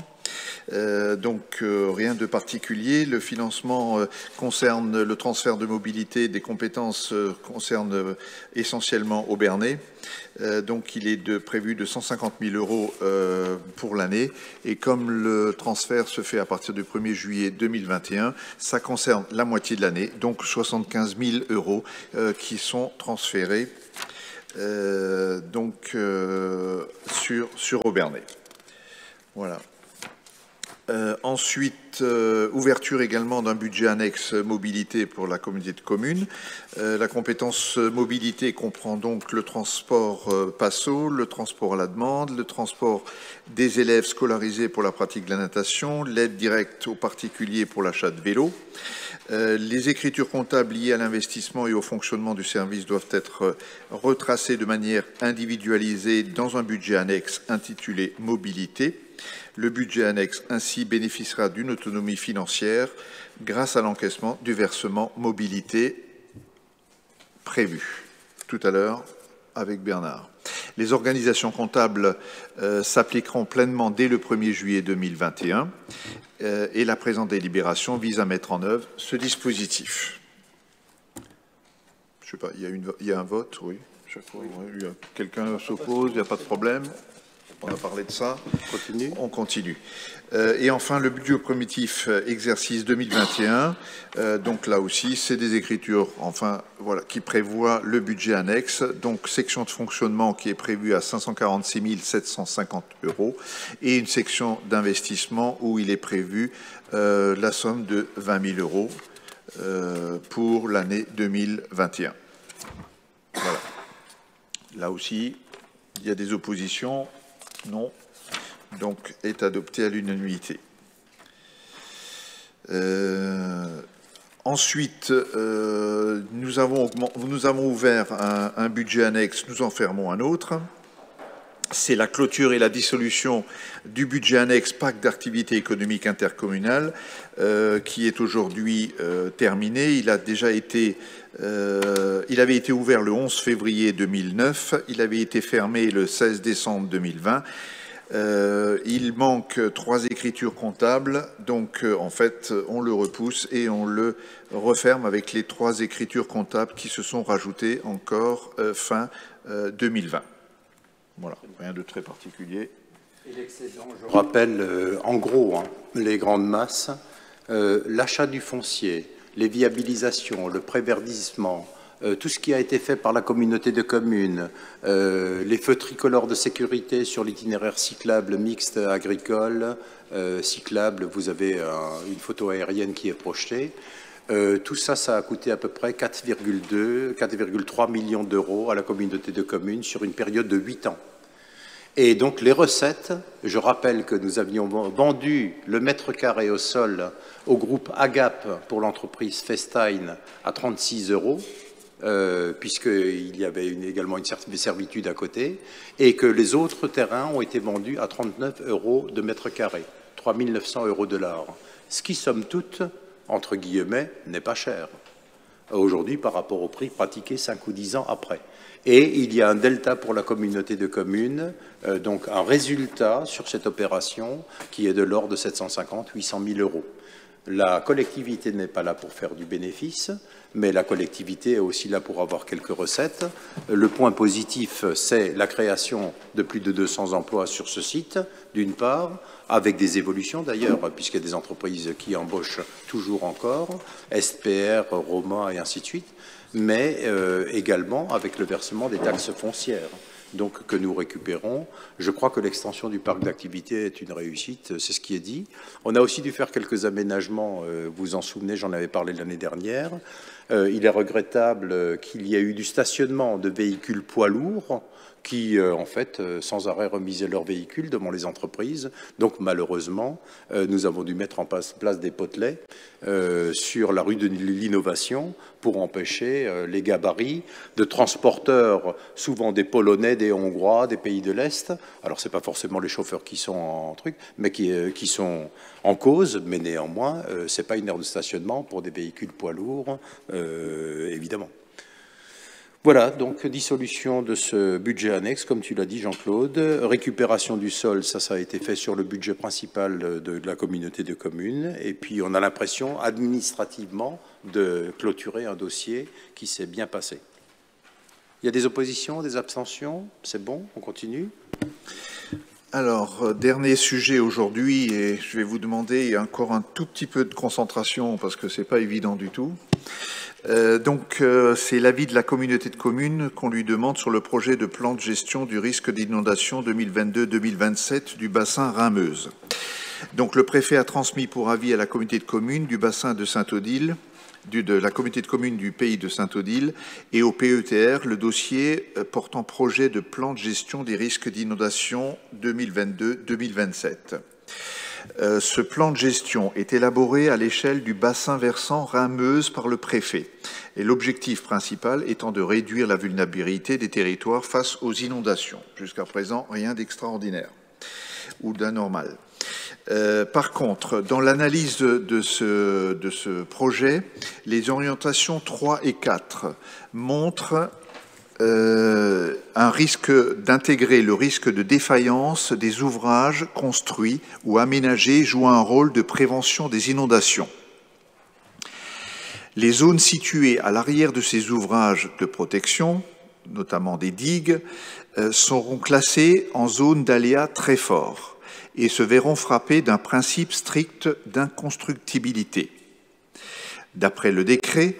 Rien de particulier. Le financement concerne le transfert de mobilité des compétences concerne essentiellement Aubernay. Il est prévu de 150 000 euros pour l'année. Et comme le transfert se fait à partir du 1er juillet 2021, ça concerne la moitié de l'année, donc 75 000 euros qui sont transférés sur Aubernay. Voilà. Ensuite, ouverture également d'un budget annexe mobilité pour la communauté de communes. La compétence mobilité comprend donc le transport PASSO, le transport à la demande, le transport des élèves scolarisés pour la pratique de la natation, l'aide directe aux particuliers pour l'achat de vélos. Les écritures comptables liées à l'investissement et au fonctionnement du service doivent être retracées de manière individualisée dans un budget annexe intitulé Mobilité. Le budget annexe ainsi bénéficiera d'une autonomie financière grâce à l'encaissement du versement mobilité prévu tout à l'heure avec Bernard. Les organisations comptables s'appliqueront pleinement dès le 1er juillet 2021 et la présente délibération vise à mettre en œuvre ce dispositif. Je sais pas, il y a un vote, oui. Quelqu'un s'oppose, il n'y a pas de problème. On a parlé de ça. On continue. Et enfin, le budget primitif exercice 2021. Donc là aussi, c'est des écritures, qui prévoient le budget annexe. Donc, section de fonctionnement qui est prévue à 546 750 euros et une section d'investissement où il est prévu la somme de 20 000 euros pour l'année 2021. Voilà. Là aussi, il y a des oppositions. Non. Donc, est adopté à l'unanimité. Ensuite, nous avons ouvert un budget annexe, nous en fermons un autre. C'est la clôture et la dissolution du budget annexe Pacte d'activité économique intercommunale qui est aujourd'hui terminé. Il avait été ouvert le 11 février 2009. Il avait été fermé le 16 décembre 2020. Il manque 3 écritures comptables, donc en fait on le repousse et on le referme avec les 3 écritures comptables qui se sont rajoutées encore fin 2020. Voilà, rien de très particulier. Et l'excédent, je rappelle en gros les grandes masses, l'achat du foncier, les viabilisations, le préverdissement, tout ce qui a été fait par la communauté de communes, les feux tricolores de sécurité sur l'itinéraire cyclable mixte agricole, cyclable, vous avez une photo aérienne qui est projetée. Tout ça, ça a coûté à peu près 4,3 millions d'euros à la communauté de communes sur une période de 8 ans. Et donc les recettes, je rappelle que nous avions vendu le mètre carré au sol au groupe Agap pour l'entreprise Festine à 36 euros, puisqu'il y avait également une servitude à côté, et que les autres terrains ont été vendus à 39 euros de mètre carré, 3 900 euros de l'art, ce qui, somme toute, entre guillemets, n'est pas cher aujourd'hui par rapport au prix pratiqué 5 ou 10 ans après. Et il y a un delta pour la communauté de communes, donc un résultat sur cette opération qui est de l'ordre de 750 800 000 euros. La collectivité n'est pas là pour faire du bénéfice, mais la collectivité est aussi là pour avoir quelques recettes. Le point positif, c'est la création de plus de 200 emplois sur ce site, d'une part, avec des évolutions d'ailleurs, puisqu'il y a des entreprises qui embauchent toujours encore, SPR, Roma et ainsi de suite, mais également avec le versement des taxes foncières, donc que nous récupérons. Je crois que l'extension du parc d'activité est une réussite, c'est ce qui est dit. On a aussi dû faire quelques aménagements, vous en souvenez, j'en avais parlé l'année dernière. Il est regrettable qu'il y ait eu du stationnement de véhicules poids lourds qui, en fait, sans arrêt remisaient leurs véhicules devant les entreprises. Donc, malheureusement, nous avons dû mettre en place des potelets sur la rue de l'Innovation pour empêcher les gabarits de transporteurs, souvent des Polonais, des Hongrois, des pays de l'Est. Alors, c'est pas forcément les chauffeurs qui sont en truc, mais qui sont en cause. Mais néanmoins, c'est pas une aire de stationnement pour des véhicules poids lourds, évidemment. Voilà, donc dissolution de ce budget annexe, comme tu l'as dit Jean-Claude. Récupération du sol, ça a été fait sur le budget principal de la communauté de communes. Et puis on a l'impression, administrativement, de clôturer un dossier qui s'est bien passé. Il y a des oppositions, des abstentions? C'est bon, on continue? Alors, dernier sujet aujourd'hui, et je vais vous demander encore un tout petit peu de concentration, parce que c'est pas évident du tout. C'est l'avis de la communauté de communes qu'on lui demande sur le projet de plan de gestion du risque d'inondation 2022-2027 du bassin Rhin-Meuse. Donc, le préfet a transmis pour avis à la communauté de communes du bassin de Saint-Odile, de la communauté de communes du pays de Saint-Odile et au PETR le dossier portant projet de plan de gestion des risques d'inondation 2022-2027. Ce plan de gestion est élaboré à l'échelle du bassin versant Rhin-Meuse par le préfet, et l'objectif principal étant de réduire la vulnérabilité des territoires face aux inondations. Jusqu'à présent, rien d'extraordinaire ou d'anormal. Par contre, dans l'analyse de ce projet, les orientations 3 et 4 montrent un risque d'intégrer le risque de défaillance des ouvrages construits ou aménagés jouant un rôle de prévention des inondations. Les zones situées à l'arrière de ces ouvrages de protection, notamment des digues, seront classées en zone d'aléas très forts et se verront frappées d'un principe strict d'inconstructibilité. D'après le décret,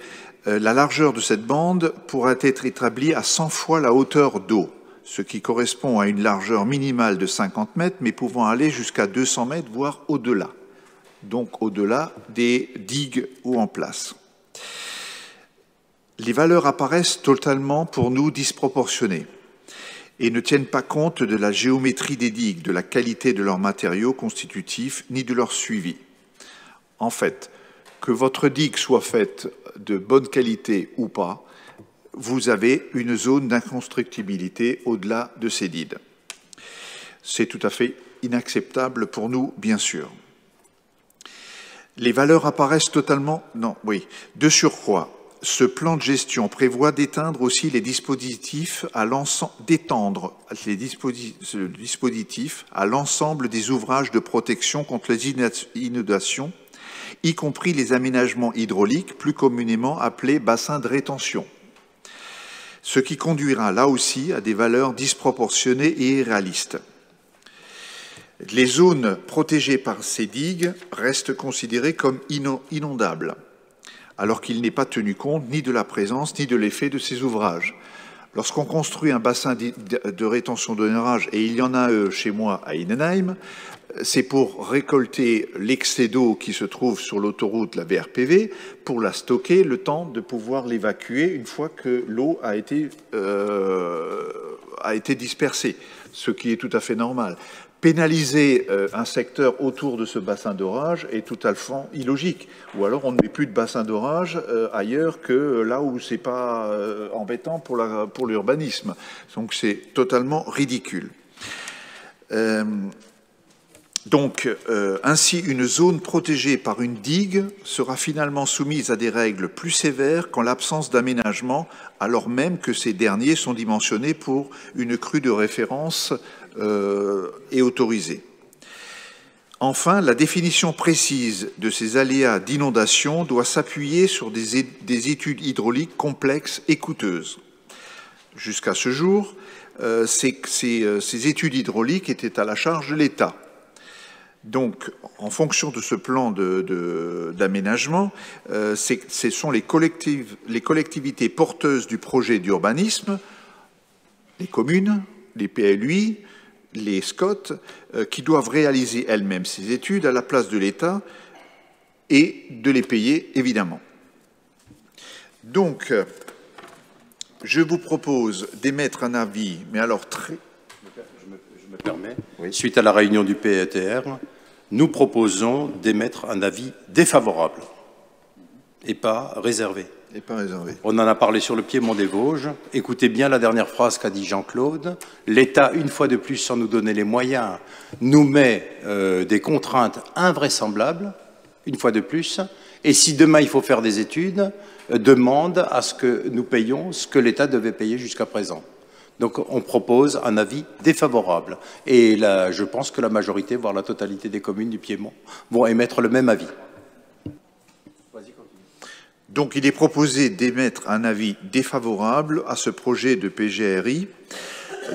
la largeur de cette bande pourra être établie à 100 fois la hauteur d'eau, ce qui correspond à une largeur minimale de 50 mètres, mais pouvant aller jusqu'à 200 mètres, voire au-delà. Donc au-delà des digues ou en place. Les valeurs apparaissent totalement, pour nous, disproportionnées et ne tiennent pas compte de la géométrie des digues, de la qualité de leurs matériaux constitutifs, ni de leur suivi. En fait, que votre digue soit faite de bonne qualité ou pas, vous avez une zone d'inconstructibilité au-delà de ces digues. C'est tout à fait inacceptable pour nous, bien sûr. Les valeurs apparaissent totalement... Non, oui. De surcroît, ce plan de gestion prévoit d'éteindre aussi les dispositifs à l'ensemble des ouvrages de protection contre les inondations, y compris les aménagements hydrauliques, plus communément appelés bassins de rétention, ce qui conduira là aussi à des valeurs disproportionnées et irréalistes. Les zones protégées par ces digues restent considérées comme inondables, alors qu'il n'est pas tenu compte ni de la présence ni de l'effet de ces ouvrages. Lorsqu'on construit un bassin de rétention d'orage, et il y en a chez moi à Innenheim, c'est pour récolter l'excès d'eau qui se trouve sur l'autoroute, la VRPV, pour la stocker, le temps de pouvoir l'évacuer une fois que l'eau a été dispersée, ce qui est tout à fait normal. Pénaliser un secteur autour de ce bassin d'orage est tout à fait illogique. Ou alors on ne met plus de bassin d'orage ailleurs que là où c'est pas embêtant pour l'urbanisme. Donc c'est totalement ridicule. Ainsi, une zone protégée par une digue sera finalement soumise à des règles plus sévères qu'en l'absence d'aménagement, alors même que ces derniers sont dimensionnés pour une crue de référence et autorisée. Enfin, la définition précise de ces aléas d'inondation doit s'appuyer sur des études hydrauliques complexes et coûteuses. Jusqu'à ce jour, ces études hydrauliques étaient à la charge de l'État. Donc, en fonction de ce plan d'aménagement, ce sont les collectivités porteuses du projet d'urbanisme, les communes, les PLUI, les SCOT, qui doivent réaliser elles-mêmes ces études à la place de l'État et de les payer, évidemment. Donc, Je vous propose d'émettre un avis, mais alors très... Je me permets, Oui. suite à la réunion du PETR, nous proposons d'émettre un avis défavorable et pas réservé. Et pas réservé. On en a parlé sur le Piémont des Vosges. Écoutez bien la dernière phrase qu'a dit Jean-Claude. L'État, une fois de plus, sans nous donner les moyens, nous met des contraintes invraisemblables, une fois de plus. Et si demain il faut faire des études, demande à ce que nous payions ce que l'État devait payer jusqu'à présent. Donc on propose un avis défavorable. Et là, je pense que la majorité, voire la totalité des communes du Piémont, vont émettre le même avis. Donc, il est proposé d'émettre un avis défavorable à ce projet de PGRI,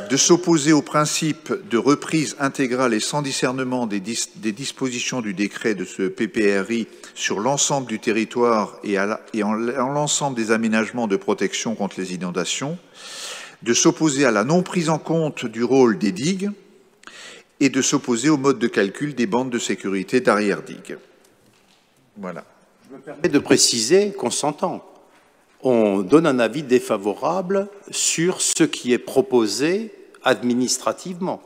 de s'opposer au principe de reprise intégrale et sans discernement des dispositions du décret de ce PPRI sur l'ensemble du territoire et en l'ensemble des aménagements de protection contre les inondations, de s'opposer à la non prise en compte du rôle des digues et de s'opposer au mode de calcul des bandes de sécurité d'arrière-digue. Voilà. Je me permets de préciser qu'on s'entend. On donne un avis défavorable sur ce qui est proposé administrativement.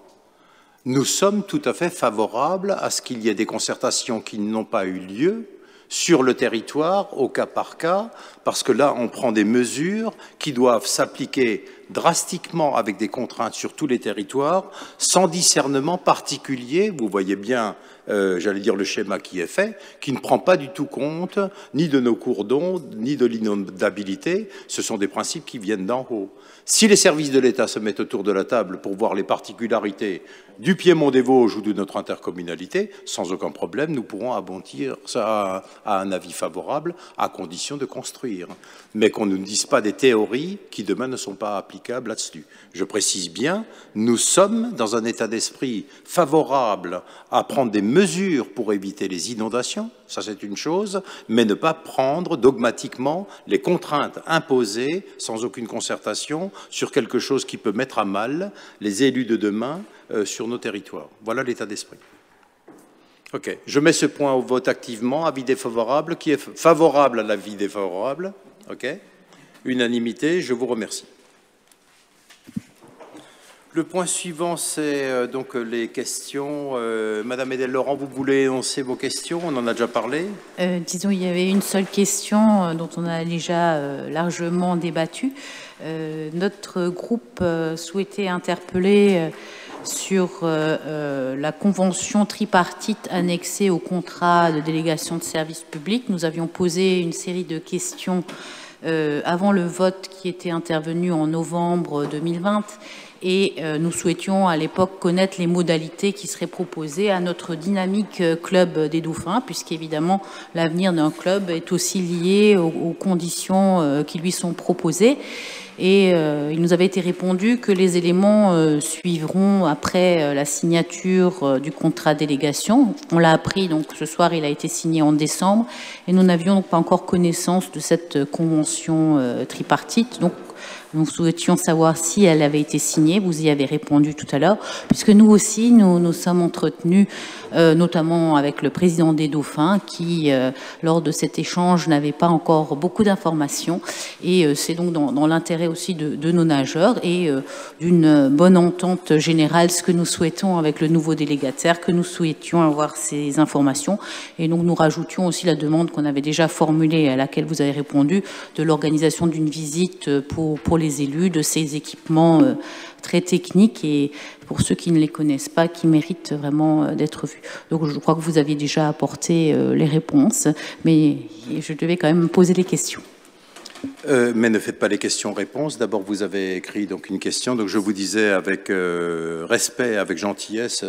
Nous sommes tout à fait favorables à ce qu'il y ait des concertations qui n'ont pas eu lieu sur le territoire, au cas par cas, parce que là, on prend des mesures qui doivent s'appliquer drastiquement avec des contraintes sur tous les territoires, sans discernement particulier. Vous voyez bien, j'allais dire, le schéma qui est fait, qui ne prend pas du tout compte ni de nos cours d'eau, ni de l'inondabilité. Ce sont des principes qui viennent d'en haut. Si les services de l'État se mettent autour de la table pour voir les particularités du Piémont des Vosges ou de notre intercommunalité, sans aucun problème, nous pourrons aboutir à un avis favorable à condition de construire. Mais qu'on ne dise pas des théories qui demain ne sont pas applicables là-dessus. Je précise bien, nous sommes dans un état d'esprit favorable à prendre des mesures pour éviter les inondations, ça c'est une chose, mais ne pas prendre dogmatiquement les contraintes imposées sans aucune concertation sur quelque chose qui peut mettre à mal les élus de demain sur nos territoires. Voilà l'état d'esprit. OK. Je mets ce point au vote activement. Avis défavorable. Qui est favorable à l'avis défavorable? OK. Unanimité. Je vous remercie. Le point suivant, c'est donc les questions. Madame Edel-Laurent, vous voulez énoncer vos questions? On en a déjà parlé. Disons, il y avait une seule question dont on a déjà largement débattu. Notre groupe souhaitait interpeller sur la convention tripartite annexée au contrat de délégation de service public. Nous avions posé une série de questions avant le vote qui était intervenu en novembre 2020 et nous souhaitions à l'époque connaître les modalités qui seraient proposées à notre dynamique club des Dauphins, puisqu'évidemment l'avenir d'un club est aussi lié aux conditions qui lui sont proposées. Et il nous avait été répondu que les éléments suivront après la signature du contrat de délégation. On l'a appris, donc ce soir il a été signé en décembre et nous n'avions donc pas encore connaissance de cette convention tripartite. Donc nous souhaitions savoir si elle avait été signée. Vous y avez répondu tout à l'heure, puisque nous aussi, nous sommes entretenus, notamment avec le président des Dauphins, qui, lors de cet échange, n'avait pas encore beaucoup d'informations. Et c'est donc dans l'intérêt aussi de nos nageurs et d'une bonne entente générale, ce que nous souhaitons avec le nouveau délégataire, que nous souhaitions avoir ces informations. Et donc nous rajoutions aussi la demande qu'on avait déjà formulée, à laquelle vous avez répondu, de l'organisation d'une visite pour les élus, de ces équipements très techniques et pour ceux qui ne les connaissent pas, qui méritent vraiment d'être vus. Donc je crois que vous aviez déjà apporté les réponses, mais je devais quand même poser des questions. Mais ne faites pas les questions-réponses. D'abord, vous avez écrit donc une question. Donc, je vous disais avec respect, avec gentillesse,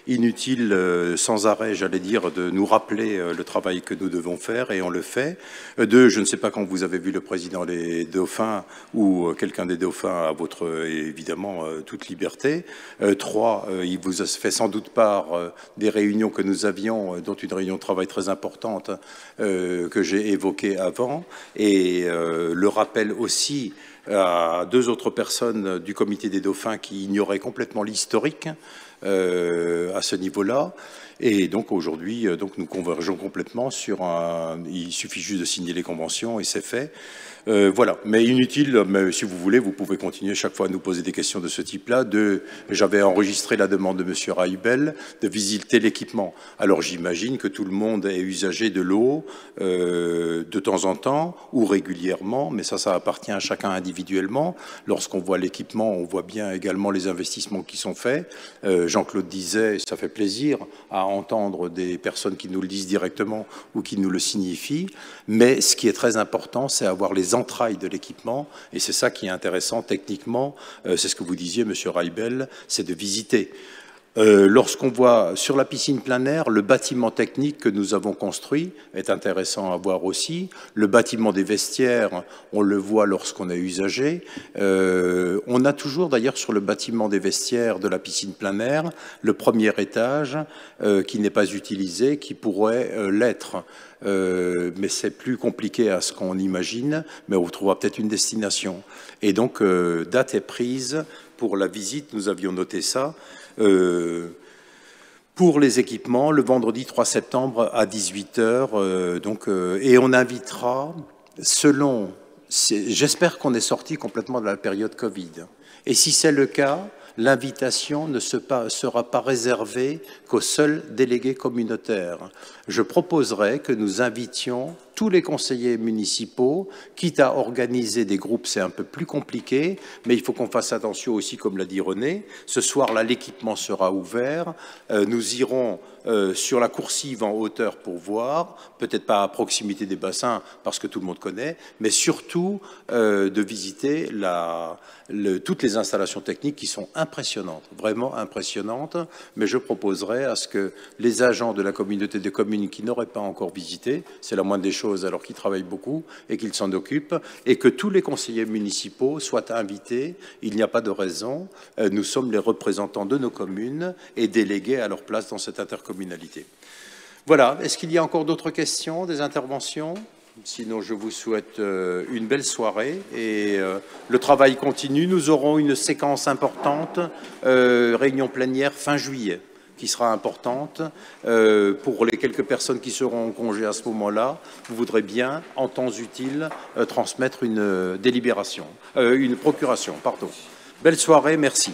inutile, sans arrêt, j'allais dire, de nous rappeler le travail que nous devons faire, et on le fait. Deux, je ne sais pas quand vous avez vu le président des Dauphins ou quelqu'un des Dauphins à votre, évidemment, toute liberté. Trois, il vous a fait sans doute part des réunions que nous avions, dont une réunion de travail très importante que j'ai évoquée avant, et le rappel aussi à deux autres personnes du comité des Dauphins qui ignoraient complètement l'historique à ce niveau-là. Et donc aujourd'hui, nous convergeons complètement sur il suffit juste de signer les conventions et c'est fait. Voilà, mais inutile, mais si vous voulez, vous pouvez continuer chaque fois à nous poser des questions de ce type-là. J'avais enregistré la demande de M. Raibel de visiter l'équipement. Alors j'imagine que tout le monde est usager de l'eau de temps en temps ou régulièrement, mais ça appartient à chacun individuellement. Lorsqu'on voit l'équipement, on voit bien également les investissements qui sont faits. Jean-Claude disait, ça fait plaisir à entendre des personnes qui nous le disent directement ou qui nous le signifient, mais ce qui est très important, c'est avoir les entrailles de l'équipement, et c'est ça qui est intéressant techniquement, c'est ce que vous disiez, Monsieur Raibel, c'est de visiter. Lorsqu'on voit sur la piscine plein air, le bâtiment technique que nous avons construit est intéressant à voir aussi. Le bâtiment des vestiaires, on le voit lorsqu'on est usager. On a toujours d'ailleurs sur le bâtiment des vestiaires de la piscine plein air, le premier étage qui n'est pas utilisé, qui pourrait l'être. Mais c'est plus compliqué à ce qu'on imagine, mais on trouvera peut-être une destination. Et donc, date est prise pour la visite, nous avions noté ça. Pour les équipements, le vendredi 3 septembre à 18h. Et on invitera, j'espère qu'on est sorti complètement de la période Covid. Et si c'est le cas, l'invitation ne sera pas réservée qu'aux seuls délégués communautaires. Je proposerai que nous invitions tous les conseillers municipaux, quitte à organiser des groupes, c'est un peu plus compliqué, mais il faut qu'on fasse attention aussi, comme l'a dit René. Ce soir-là, l'équipement sera ouvert. Nous irons sur la coursive en hauteur pour voir, peut-être pas à proximité des bassins, parce que tout le monde connaît, mais surtout de visiter toutes les installations techniques qui sont impressionnantes, vraiment impressionnantes, mais je proposerai à ce que les agents de la communauté de communes qui n'auraient pas encore visité, c'est la moindre des choses alors qu'ils travaillent beaucoup et qu'ils s'en occupent, et que tous les conseillers municipaux soient invités. Il n'y a pas de raison. Nous sommes les représentants de nos communes et délégués à leur place dans cette intercommunalité. Voilà. Est-ce qu'il y a encore d'autres questions, des interventions ? Sinon, je vous souhaite une belle soirée et le travail continue. Nous aurons une séquence importante, réunion plénière fin juillet, qui sera importante. Pour les quelques personnes qui seront en congé à ce moment-là, vous voudrez bien, en temps utile, transmettre une délibération, une procuration, pardon. Belle soirée, merci.